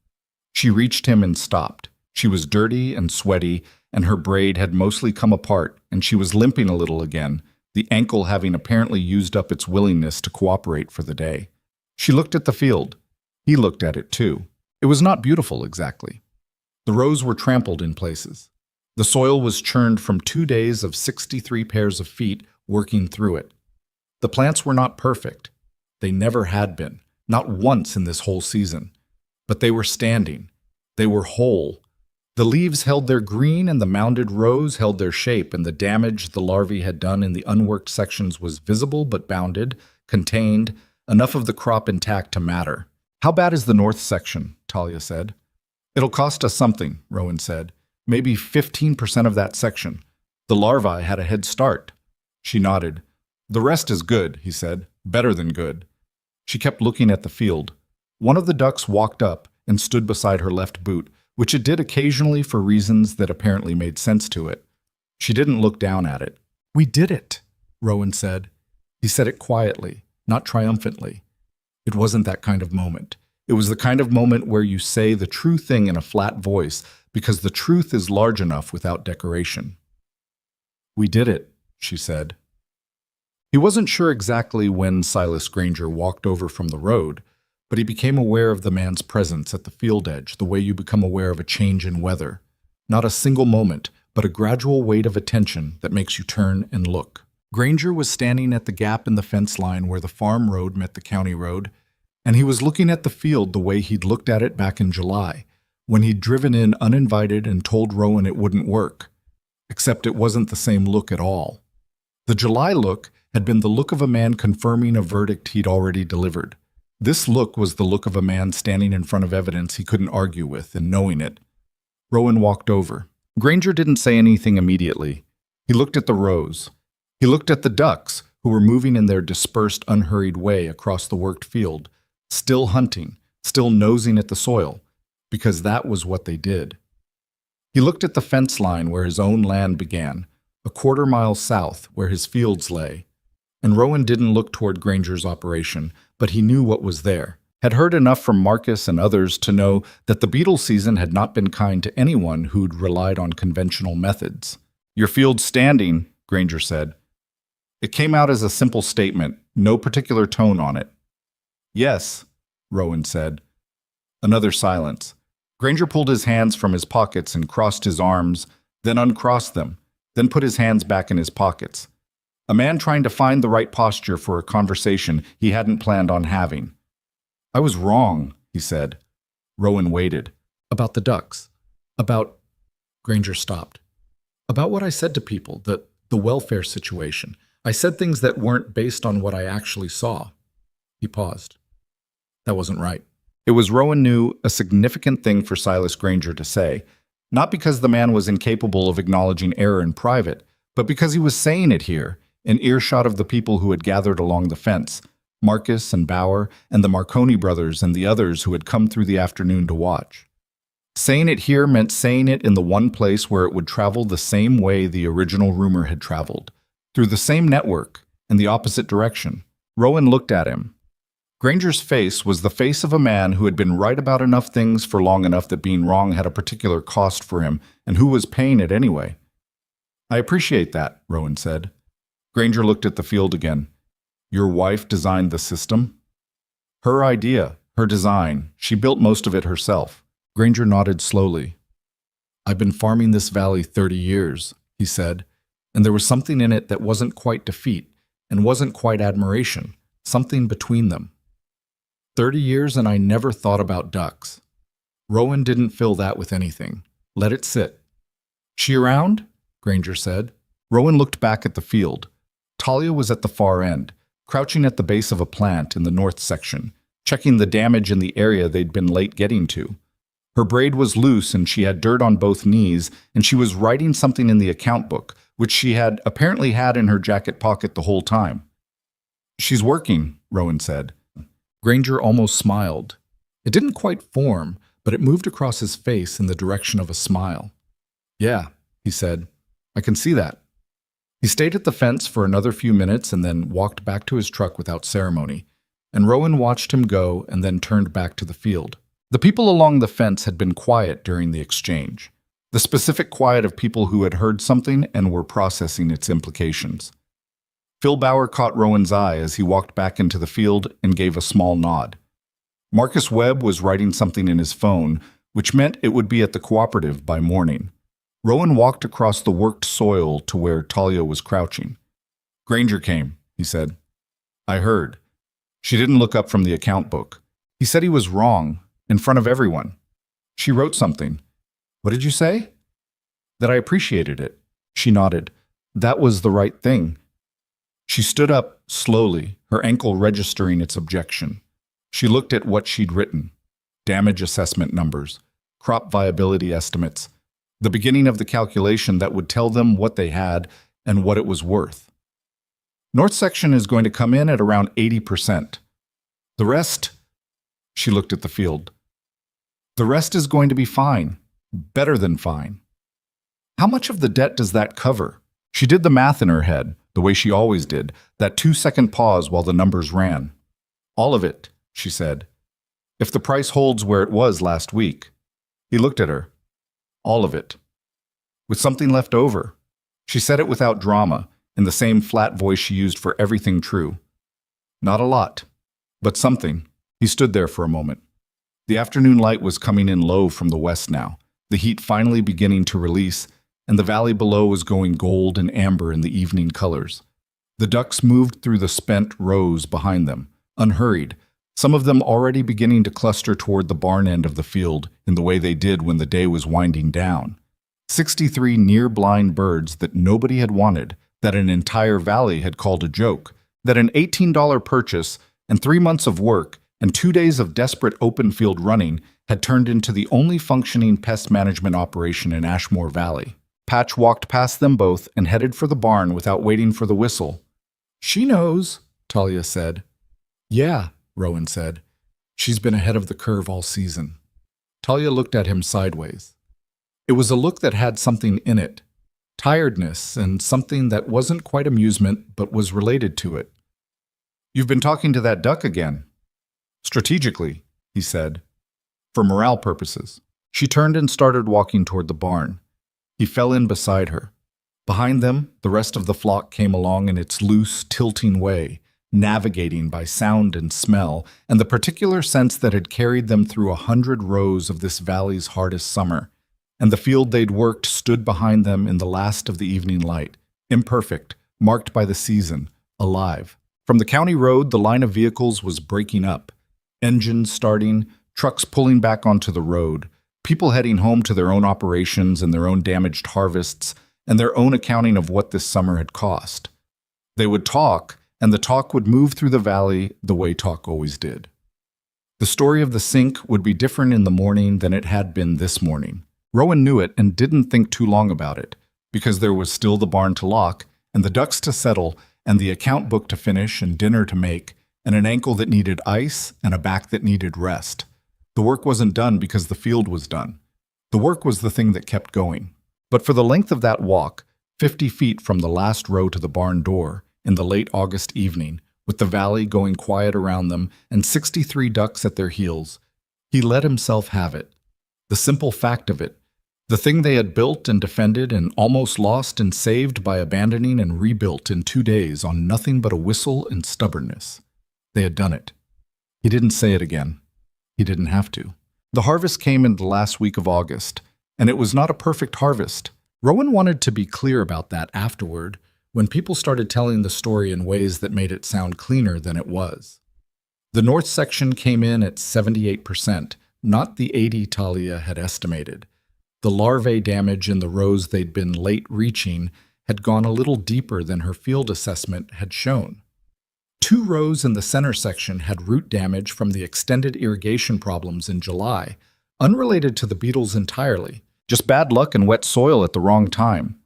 She reached him and stopped. She was dirty and sweaty, and her braid had mostly come apart, and she was limping a little again, the ankle having apparently used up its willingness to cooperate for the day. She looked at the field. He looked at it too. It was not beautiful exactly. The rows were trampled in places. The soil was churned from 2 days of 63 pairs of feet working through it. The plants were not perfect. They never had been, not once in this whole season. But they were standing. They were whole. The leaves held their green and the mounded rows held their shape, and the damage the larvae had done in the unworked sections was visible but bounded, contained, enough of the crop intact to matter. "How bad is the north section?" Talia said. "It'll cost us something," Rowan said. "Maybe 15% of that section. The larvae had a head start." She nodded. "The rest is good," he said. "Better than good." She kept looking at the field. One of the ducks walked up and stood beside her left boot, which it did occasionally for reasons that apparently made sense to it. She didn't look down at it. "We did it," Rowan said. He said it quietly, not triumphantly. It wasn't that kind of moment. It was the kind of moment where you say the true thing in a flat voice because the truth is large enough without decoration. "We did it," she said. He wasn't sure exactly when Silas Granger walked over from the road, but he became aware of the man's presence at the field edge the way you become aware of a change in weather. Not a single moment, but a gradual weight of attention that makes you turn and look. Granger was standing at the gap in the fence line where the farm road met the county road, and he was looking at the field the way he'd looked at it back in July, when he'd driven in uninvited and told Rowan it wouldn't work. Except it wasn't the same look at all. The July look had been the look of a man confirming a verdict he'd already delivered. This look was the look of a man standing in front of evidence he couldn't argue with and knowing it. Rowan walked over. Granger didn't say anything immediately. He looked at the rows. He looked at the ducks, who were moving in their dispersed, unhurried way across the worked field, still hunting, still nosing at the soil, because that was what they did. He looked at the fence line where his own land began, a quarter-mile south where his fields lay. And Rowan didn't look toward Granger's operation, but he knew what was there, had heard enough from Marcus and others to know that the beetle season had not been kind to anyone who'd relied on conventional methods. "Your field's standing," Granger said. It came out as a simple statement, no particular tone on it. "Yes," Rowan said. Another silence. Granger pulled his hands from his pockets and crossed his arms, then uncrossed them, then put his hands back in his pockets. A man trying to find the right posture for a conversation he hadn't planned on having. "I was wrong," he said. Rowan waited. "About the ducks. About—" Granger stopped. "About what I said to people, the welfare situation. I said things that weren't based on what I actually saw." He paused. That wasn't right. It was, Rowan knew, a significant thing for Silas Granger to say, not because the man was incapable of acknowledging error in private, but because he was saying it here, in earshot of the people who had gathered along the fence, Marcus and Bauer and the Marconi brothers and the others who had come through the afternoon to watch. Saying it here meant saying it in the one place where it would travel the same way the original rumor had traveled, through the same network, in the opposite direction. Rowan looked at him. Granger's face was the face of a man who had been right about enough things for long enough that being wrong had a particular cost for him, and who was paying it anyway. "I appreciate that," Rowan said. Granger looked at the field again. "Your wife designed the system?" "Her idea, her design. She built most of it herself." Granger nodded slowly. "I've been farming this valley 30 years, he said, and there was something in it that wasn't quite defeat and wasn't quite admiration, something between them. 30 years and I never thought about ducks." Rowan didn't fill that with anything. Let it sit. "She around?" Granger said. Rowan looked back at the field. Talia was at the far end, crouching at the base of a plant in the north section, checking the damage in the area they'd been late getting to. Her braid was loose and she had dirt on both knees, and she was writing something in the account book, which she had apparently had in her jacket pocket the whole time. "She's working," Rowan said. Granger almost smiled. It didn't quite form, but it moved across his face in the direction of a smile. "Yeah," he said. "I can see that." He stayed at the fence for another few minutes and then walked back to his truck without ceremony, and Rowan watched him go and then turned back to the field. The people along the fence had been quiet during the exchange, the specific quiet of people who had heard something and were processing its implications. Phil Bauer caught Rowan's eye as he walked back into the field and gave a small nod. Marcus Webb was writing something in his phone, which meant it would be at the cooperative by morning. Rowan walked across the worked soil to where Talia was crouching. "Granger came," he said. "I heard. She didn't look up from the account book. He said he was wrong, in front of everyone. She wrote something." "What did you say?" "That I appreciated it." She nodded. "That was the right thing." She stood up slowly, her ankle registering its objection. She looked at what she'd written. Damage assessment numbers, crop viability estimates, the beginning of the calculation that would tell them what they had and what it was worth. "North section is going to come in at around 80%. The rest," she looked at the field, "the rest is going to be fine, better than fine." "How much of the debt does that cover?" She did the math in her head, the way she always did, that 2-second pause while the numbers ran. "All of it," she said. "If the price holds where it was last week." He looked at her. "All of it. With something left over." She said it without drama, in the same flat voice she used for everything true. "Not a lot, but something." He stood there for a moment. The afternoon light was coming in low from the west now, the heat finally beginning to release, and the valley below was going gold and amber in the evening colors. The ducks moved through the spent rows behind them, unhurried, some of them already beginning to cluster toward the barn end of the field in the way they did when the day was winding down. 63 near-blind birds that nobody had wanted, that an entire valley had called a joke, that an $18 purchase and 3 months of work and 2 days of desperate open field running had turned into the only functioning pest management operation in Ashmore Valley. Patch walked past them both and headed for the barn without waiting for the whistle. "She knows," Talia said. "Yeah," Rowan said. "She's been ahead of the curve all season." Talia looked at him sideways. It was a look that had something in it, tiredness and something that wasn't quite amusement but was related to it. "You've been talking to that duck again." "Strategically," he said. "For morale purposes." She turned and started walking toward the barn. He fell in beside her. Behind them, the rest of the flock came along in its loose, tilting way, navigating by sound and smell, and the particular sense that had carried them through 100 rows of this valley's hardest summer. And the field they'd worked stood behind them in the last of the evening light, imperfect, marked by the season, alive. From the county road, the line of vehicles was breaking up. Engines starting, trucks pulling back onto the road, people heading home to their own operations and their own damaged harvests, and their own accounting of what this summer had cost. They would talk, and the talk would move through the valley the way talk always did. The story of the sink would be different in the morning than it had been this morning. Rowan knew it and didn't think too long about it, because there was still the barn to lock, and the ducks to settle, and the account book to finish, and dinner to make, and an ankle that needed ice, and a back that needed rest. The work wasn't done because the field was done. The work was the thing that kept going. But for the length of that walk, 50 feet from the last row to the barn door, in the late August evening, with the valley going quiet around them and 63 ducks at their heels, he let himself have it. The simple fact of it, the thing they had built and defended and almost lost and saved by abandoning and rebuilt in 2 days on nothing but a whistle and stubbornness. They had done it. He didn't say it again. He didn't have to. The harvest came in the last week of August, and it was not a perfect harvest. Rowan wanted to be clear about that afterward, when people started telling the story in ways that made it sound cleaner than it was. The north section came in at 78%, not the 80 Talia had estimated. The larvae damage in the rows they'd been late reaching had gone a little deeper than her field assessment had shown. 2 rows in the center section had root damage from the extended irrigation problems in July, unrelated to the Beetles entirely, just bad luck and wet soil at the wrong time.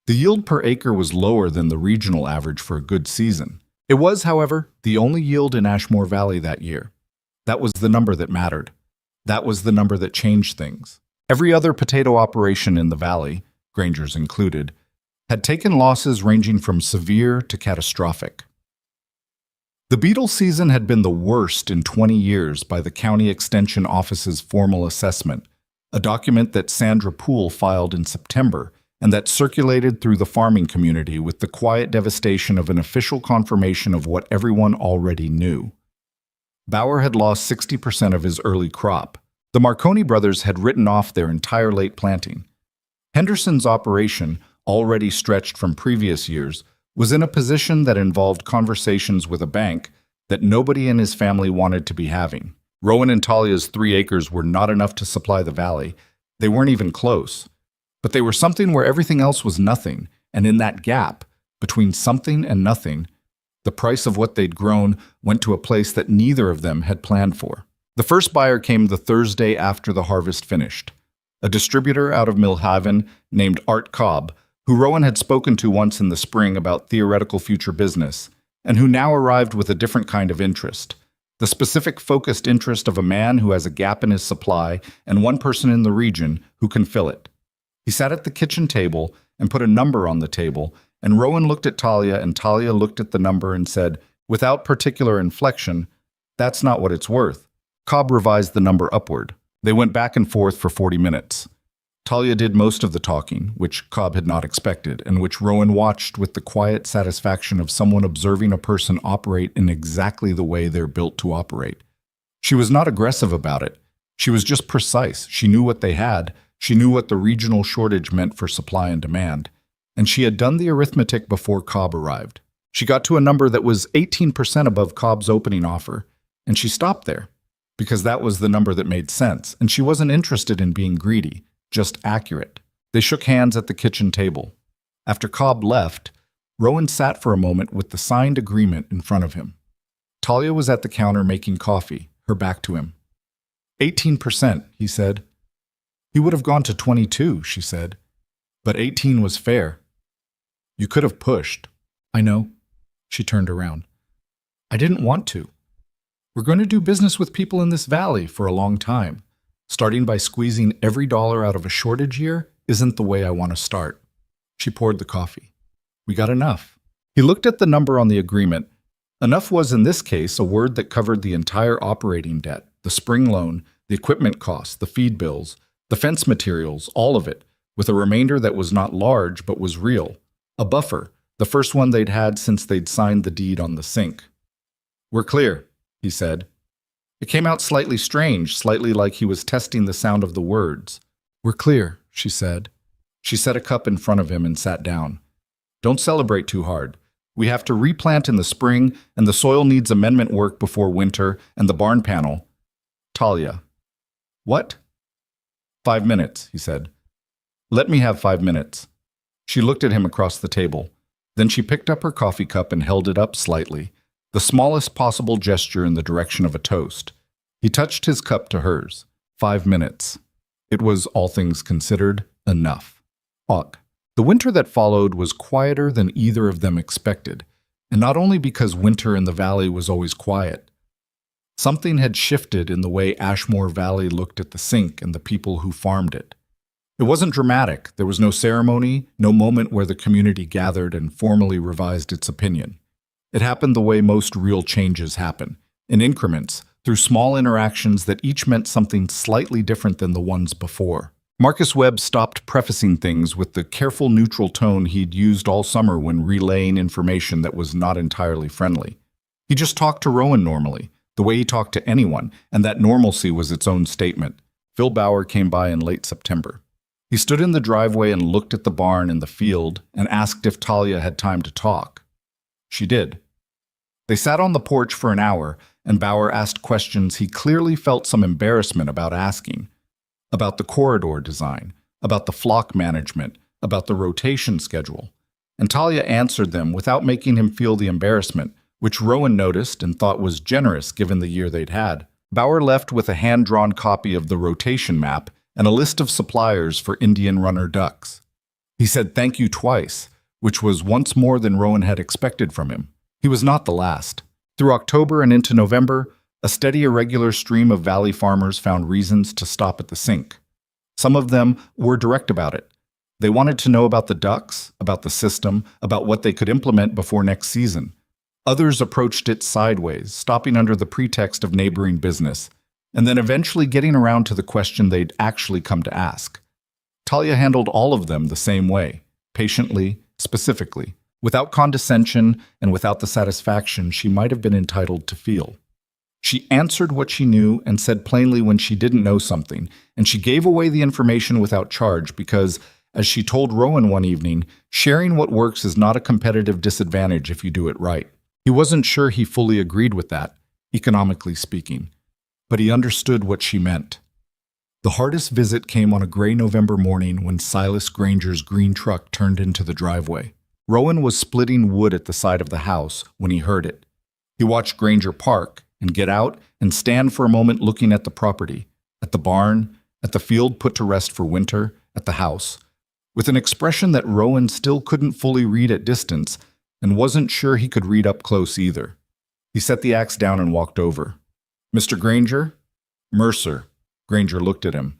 The yield per acre was lower than the regional average for a good season. It was, however, the only yield in Ashmore Valley that year. That was the number that mattered. That was the number that changed things. Every other potato operation in the valley, Granger's included, had taken losses ranging from severe to catastrophic. The beetle season had been the worst in 20 years by the County Extension Office's formal assessment, a document that Sandra Poole filed in September and that circulated through the farming community with the quiet devastation of an official confirmation of what everyone already knew. Bauer had lost 60% of his early crop. The Marconi brothers had written off their entire late planting. Henderson's operation, already stretched from previous years, was in a position that involved conversations with a bank that nobody in his family wanted to be having. Rowan and Talia's 3 acres were not enough to supply the valley. They weren't even close. But they were something where everything else was nothing, and in that gap, between something and nothing, the price of what they'd grown went to a place that neither of them had planned for. The first buyer came the Thursday after the harvest finished. A distributor out of Millhaven named Art Cobb, who Rowan had spoken to once in the spring about theoretical future business, and who now arrived with a different kind of interest. The specific focused interest of a man who has a gap in his supply and one person in the region who can fill it. He sat at the kitchen table and put a number on the table, and Rowan looked at Talia, and Talia looked at the number and said, without particular inflection, "That's not what it's worth." Cobb revised the number upward. They went back and forth for 40 minutes. Talia did most of the talking, which Cobb had not expected, and which Rowan watched with the quiet satisfaction of someone observing a person operate in exactly the way they're built to operate. She was not aggressive about it. She was just precise. She knew what they had. She knew what the regional shortage meant for supply and demand. And she had done the arithmetic before Cobb arrived. She got to a number that was 18% above Cobb's opening offer, and she stopped there, because that was the number that made sense, and she wasn't interested in being greedy, just accurate. They shook hands at the kitchen table. After Cobb left, Rowan sat for a moment with the signed agreement in front of him. Talia was at the counter making coffee, her back to him. 18%, he said. He would have gone to 22, she said. But 18 was fair. You could have pushed. I know. She turned around. I didn't want to. We're going to do business with people in this valley for a long time. Starting by squeezing every dollar out of a shortage year isn't the way I want to start. She poured the coffee. We got enough. He looked at the number on the agreement. Enough was, in this case, a word that covered the entire operating debt, the spring loan, the equipment costs, the feed bills, the fence materials, all of it, with a remainder that was not large but was real. A buffer, the first one they'd had since they'd signed the deed on the sink. We're clear, he said. It came out slightly strange, slightly like he was testing the sound of the words. We're clear, she said. She set a cup in front of him and sat down. Don't celebrate too hard. We have to replant in the spring, and the soil needs amendment work before winter, and the barn panel. Talia. What? 5 minutes, he said. Let me have 5 minutes. She looked at him across the table. Then she picked up her coffee cup and held it up slightly, the smallest possible gesture in the direction of a toast. He touched his cup to hers. 5 minutes. It was, all things considered, enough. Og. The winter that followed was quieter than either of them expected, and not only because winter in the valley was always quiet. Something had shifted in the way Ashmore Valley looked at the sink and the people who farmed it. It wasn't dramatic. There was no ceremony, no moment where the community gathered and formally revised its opinion. It happened the way most real changes happen, in increments, through small interactions that each meant something slightly different than the ones before. Marcus Webb stopped prefacing things with the careful neutral tone he'd used all summer when relaying information that was not entirely friendly. He just talked to Rowan normally, the way he talked to anyone, and that normalcy was its own statement. Phil Bauer came by in late September. He stood in the driveway and looked at the barn and the field and asked if Talia had time to talk. She did. They sat on the porch for an hour, and Bauer asked questions he clearly felt some embarrassment about asking. About the corridor design, about the flock management, about the rotation schedule. And Talia answered them without making him feel the embarrassment, which Rowan noticed and thought was generous given the year they'd had. Bauer left with a hand-drawn copy of the rotation map and a list of suppliers for Indian runner ducks. He said thank you twice, which was once more than Rowan had expected from him. He was not the last. Through October and into November, a steady, irregular stream of valley farmers found reasons to stop at the sink. Some of them were direct about it. They wanted to know about the ducks, about the system, about what they could implement before next season. Others approached it sideways, stopping under the pretext of neighboring business, and then eventually getting around to the question they'd actually come to ask. Talia handled all of them the same way, patiently, specifically, without condescension and without the satisfaction she might have been entitled to feel. She answered what she knew and said plainly when she didn't know something, and she gave away the information without charge because, as she told Rowan one evening, sharing what works is not a competitive disadvantage if you do it right. He wasn't sure he fully agreed with that, economically speaking, but he understood what she meant. The hardest visit came on a gray November morning when Silas Granger's green truck turned into the driveway. Rowan was splitting wood at the side of the house when he heard it. He watched Granger park and get out and stand for a moment looking at the property, at the barn, at the field put to rest for winter, at the house, with an expression that Rowan still couldn't fully read at distance and wasn't sure he could read up close either. He set the axe down and walked over. "Mr. Granger?" "Mercer." Granger looked at him.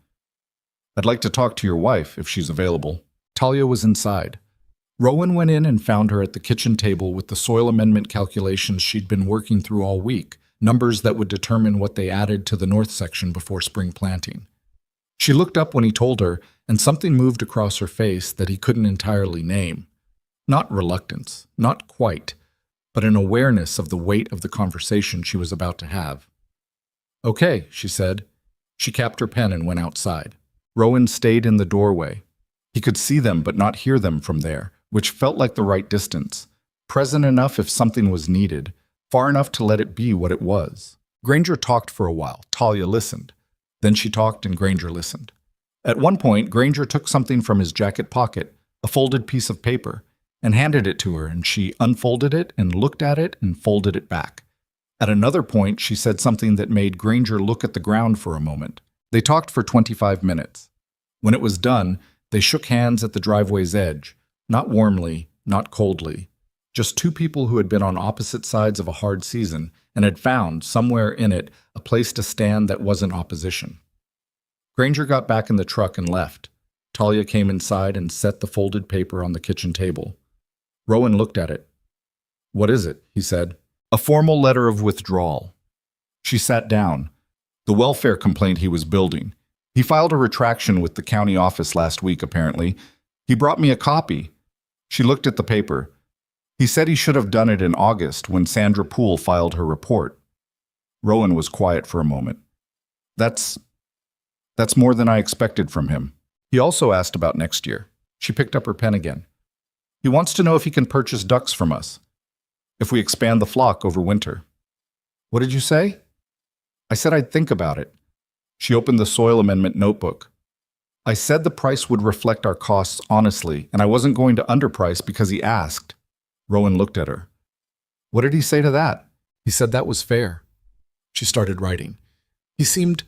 "I'd like to talk to your wife, if she's available." Talia was inside. Rowan went in and found her at the kitchen table with the soil amendment calculations she'd been working through all week, numbers that would determine what they added to the north section before spring planting. She looked up when he told her, and something moved across her face that he couldn't entirely name. Not reluctance, not quite, but an awareness of the weight of the conversation she was about to have. "Okay," she said. She capped her pen and went outside. Rowan stayed in the doorway. He could see them but not hear them from there, which felt like the right distance, present enough if something was needed, far enough to let it be what it was. Granger talked for a while. Talia listened. Then she talked and Granger listened. At one point, Granger took something from his jacket pocket, a folded piece of paper, and handed it to her, and she unfolded it and looked at it and folded it back. At another point, she said something that made Granger look at the ground for a moment. They talked for 25 minutes. When it was done, they shook hands at the driveway's edge, not warmly, not coldly, just two people who had been on opposite sides of a hard season and had found, somewhere in it, a place to stand that wasn't opposition. Granger got back in the truck and left. Talia came inside and set the folded paper on the kitchen table. Rowan looked at it. "What is it?" he said. "A formal letter of withdrawal." She sat down. The welfare complaint he was building. He filed a retraction with the county office last week, apparently. He brought me a copy. She looked at the paper. He said he should have done it in August when Sandra Poole filed her report. Rowan was quiet for a moment. That's more than I expected from him. He also asked about next year. She picked up her pen again. He wants to know if he can purchase ducks from us, if we expand the flock over winter. What did you say? I said I'd think about it. She opened the soil amendment notebook. I said the price would reflect our costs honestly, and I wasn't going to underprice because he asked. Rowan looked at her. What did he say to that? He said that was fair. She started writing. He seemed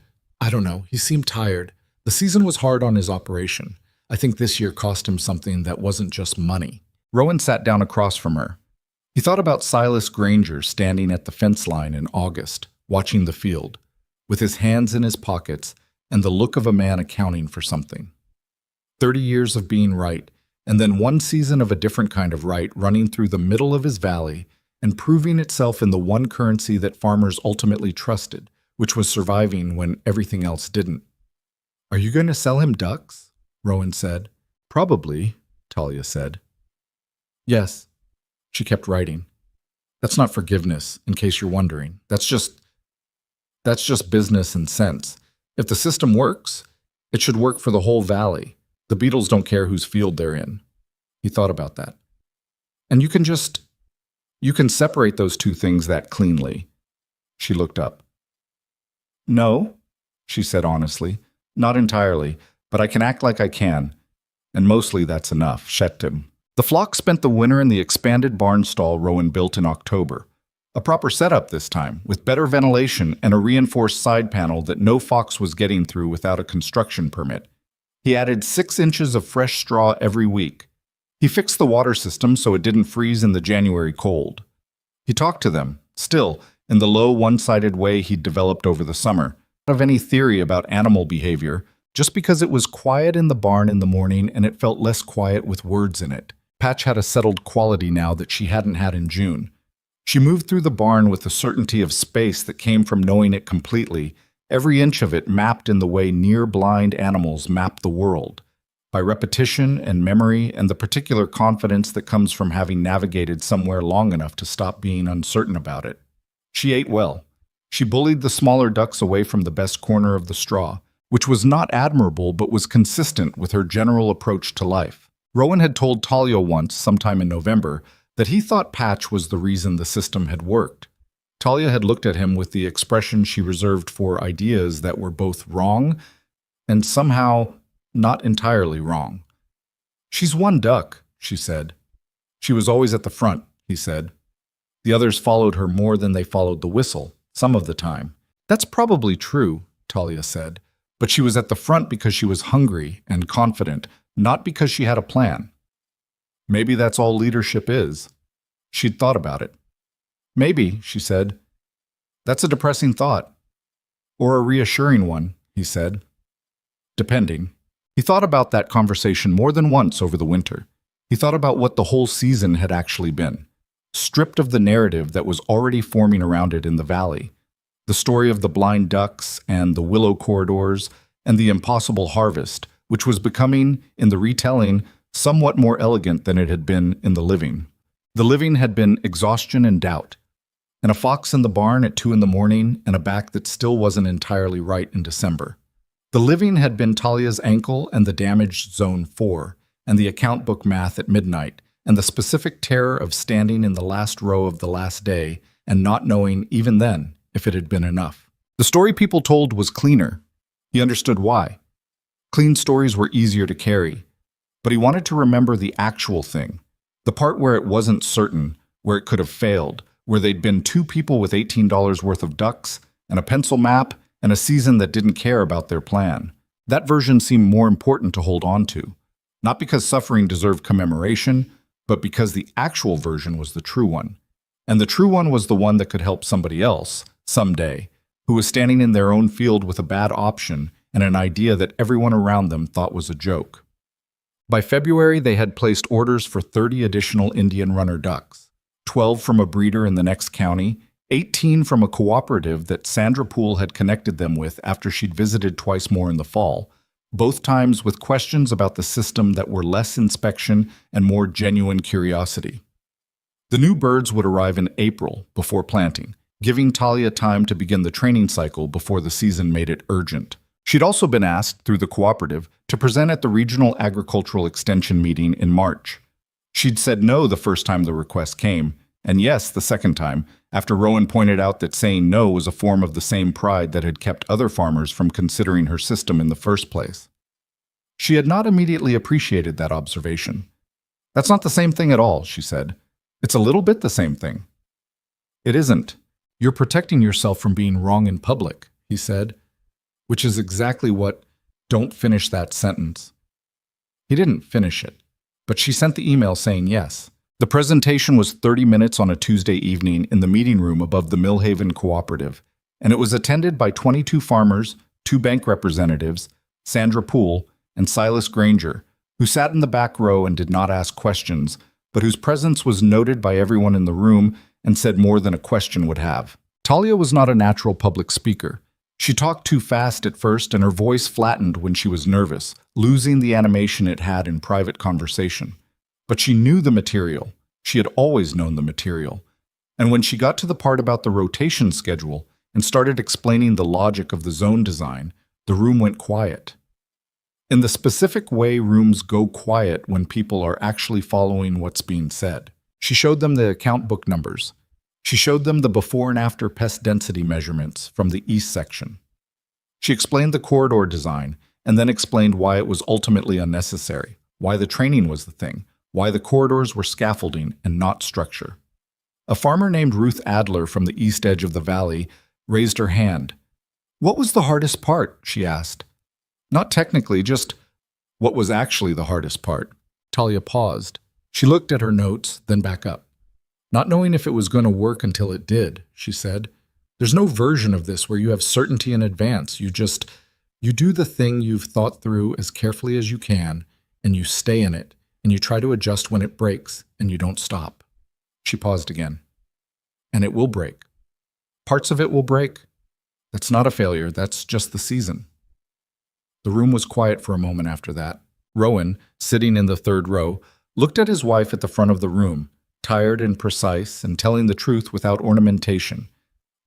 tired. The season was hard on his operation. I think this year cost him something that wasn't just money. Rowan sat down across from her. He thought about Silas Granger standing at the fence line in August, watching the field, with his hands in his pockets and the look of a man accounting for something. 30 years of being right, and then one season of a different kind of right running through the middle of his valley and proving itself in the one currency that farmers ultimately trusted, which was surviving when everything else didn't. Are you going to sell him ducks? Rowan said. Probably, Talia said. Yes. She kept writing. That's not forgiveness, in case you're wondering. That's just business and sense. If the system works, it should work for the whole valley. The Beetles don't care whose field they're in. He thought about that. And you can separate those two things that cleanly. She looked up. No, she said honestly. Not entirely, but I can act like I can. And mostly that's enough, checked him. The flock spent the winter in the expanded barn stall Rowan built in October. A proper setup this time, with better ventilation and a reinforced side panel that no fox was getting through without a construction permit. He added 6 inches of fresh straw every week. He fixed the water system so it didn't freeze in the January cold. He talked to them, still, in the low, one-sided way he'd developed over the summer, not of any theory about animal behavior, just because it was quiet in the barn in the morning and it felt less quiet with words in it. Patch had a settled quality now that she hadn't had in June. She moved through the barn with the certainty of space that came from knowing it completely, every inch of it mapped in the way near-blind animals map the world, by repetition and memory and the particular confidence that comes from having navigated somewhere long enough to stop being uncertain about it. She ate well. She bullied the smaller ducks away from the best corner of the straw, which was not admirable but was consistent with her general approach to life. Rowan had told Talia once, sometime in November, that he thought Patch was the reason the system had worked. Talia had looked at him with the expression she reserved for ideas that were both wrong and somehow not entirely wrong. "She's one duck," she said. "She was always at the front," he said. "The others followed her more than they followed the whistle, some of the time." "That's probably true," Talia said, "but she was at the front because she was hungry and confident, not because she had a plan." Maybe that's all leadership is. She'd thought about it. "Maybe," she said. "That's a depressing thought." "Or a reassuring one," he said. "Depending." He thought about that conversation more than once over the winter. He thought about what the whole season had actually been, stripped of the narrative that was already forming around it in the valley. The story of the blind ducks and the willow corridors and the impossible harvest, which was becoming, in the retelling, somewhat more elegant than it had been in the living. The living had been exhaustion and doubt, and a fox in the barn at 2 a.m. and a back that still wasn't entirely right in December. The living had been Talia's ankle and the damaged zone 4, and the account book math at midnight, and the specific terror of standing in the last row of the last day and not knowing, even then, if it had been enough. The story people told was cleaner. He understood why. Clean stories were easier to carry. But he wanted to remember the actual thing, the part where it wasn't certain, where it could have failed, where they'd been 2 people with $18 worth of ducks, and a pencil map, and a season that didn't care about their plan. That version seemed more important to hold on to, not because suffering deserved commemoration, but because the actual version was the true one. And the true one was the one that could help somebody else, someday, who was standing in their own field with a bad option and an idea that everyone around them thought was a joke. By February, they had placed orders for 30 additional Indian runner ducks, 12 from a breeder in the next county, 18 from a cooperative that Sandra Poole had connected them with after she'd visited twice more in the fall, both times with questions about the system that were less inspection and more genuine curiosity. The new birds would arrive in April before planting, giving Talia time to begin the training cycle before the season made it urgent. She'd also been asked, through the cooperative, to present at the Regional Agricultural Extension meeting in March. She'd said no the first time the request came, and yes the second time, after Rowan pointed out that saying no was a form of the same pride that had kept other farmers from considering her system in the first place. She had not immediately appreciated that observation. "That's not the same thing at all," she said. "It's a little bit the same thing." "It isn't. You're protecting yourself from being wrong in public," he said. Which is exactly what, "Don't finish that sentence." He didn't finish it, but she sent the email saying yes. The presentation was 30 minutes on a Tuesday evening in the meeting room above the Millhaven Cooperative, and it was attended by 22 farmers, 2 bank representatives, Sandra Poole, and Silas Granger, who sat in the back row and did not ask questions, but whose presence was noted by everyone in the room and said more than a question would have. Talia was not a natural public speaker. She talked too fast at first, and her voice flattened when she was nervous, losing the animation it had in private conversation. But she knew the material. She had always known the material. And when she got to the part about the rotation schedule and started explaining the logic of the zone design, the room went quiet. In the specific way rooms go quiet when people are actually following what's being said. She showed them the account book numbers. She showed them the before and after pest density measurements from the east section. She explained the corridor design and then explained why it was ultimately unnecessary, why the training was the thing, why the corridors were scaffolding and not structure. A farmer named Ruth Adler from the east edge of the valley raised her hand. "What was the hardest part?" she asked. "Not technically, just what was actually the hardest part?" Talia paused. She looked at her notes, then back up. "Not knowing if it was going to work until it did," she said. "There's no version of this where you have certainty in advance. You do the thing you've thought through as carefully as you can, and you stay in it, and you try to adjust when it breaks, and you don't stop." She paused again. "And it will break. Parts of it will break. That's not a failure, that's just the season." The room was quiet for a moment after that. Rowan, sitting in the third row, looked at his wife at the front of the room, tired and precise and telling the truth without ornamentation,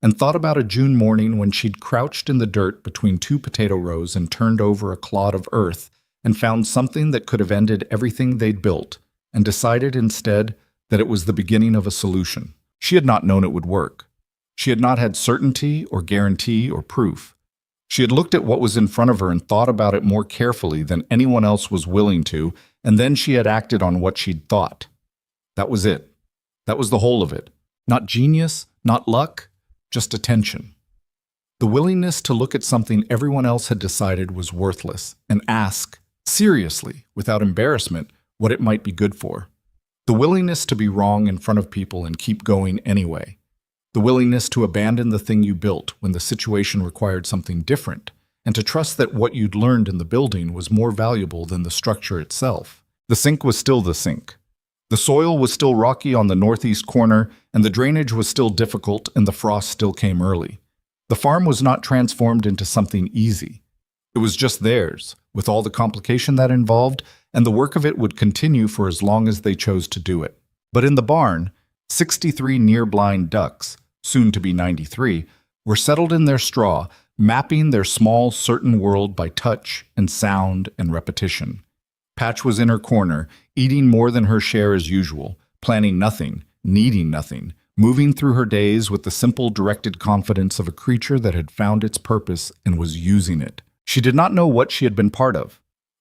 and thought about a June morning when she'd crouched in the dirt between two potato rows and turned over a clod of earth and found something that could have ended everything they'd built, and decided instead that it was the beginning of a solution. She had not known it would work. She had not had certainty or guarantee or proof. She had looked at what was in front of her and thought about it more carefully than anyone else was willing to, and then she had acted on what she'd thought. That was it. That was the whole of it. Not genius, not luck, just attention. The willingness to look at something everyone else had decided was worthless and ask, seriously, without embarrassment, what it might be good for. The willingness to be wrong in front of people and keep going anyway. The willingness to abandon the thing you built when the situation required something different, and to trust that what you'd learned in the building was more valuable than the structure itself. The sink was still the sink. The soil was still rocky on the northeast corner, and the drainage was still difficult, and the frost still came early. The farm was not transformed into something easy. It was just theirs, with all the complication that involved, and the work of it would continue for as long as they chose to do it. But in the barn, 63 near-blind ducks, soon to be 93, were settled in their straw, mapping their small, certain world by touch and sound and repetition. Patch was in her corner, eating more than her share as usual, planning nothing, needing nothing, moving through her days with the simple, directed confidence of a creature that had found its purpose and was using it. She did not know what she had been part of.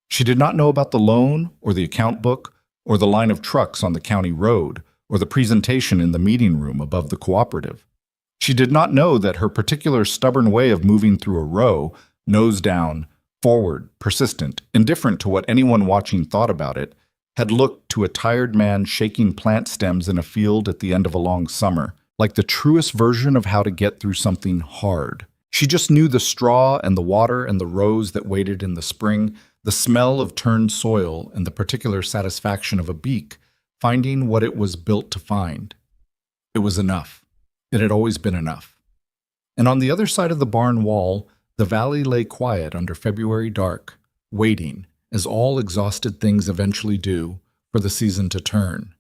She did not know about the loan, or the account book, or the line of trucks on the county road, or the presentation in the meeting room above the cooperative. She did not know that her particular stubborn way of moving through a row, nose down, forward, persistent, indifferent to what anyone watching thought about it, had looked to a tired man shaking plant stems in a field at the end of a long summer, like the truest version of how to get through something hard. She just knew the straw and the water and the rows that waited in the spring, the smell of turned soil and the particular satisfaction of a beak, finding what it was built to find. It was enough. It had always been enough. And on the other side of the barn wall, the valley lay quiet under February dark, waiting, as all exhausted things eventually do, for the season to turn.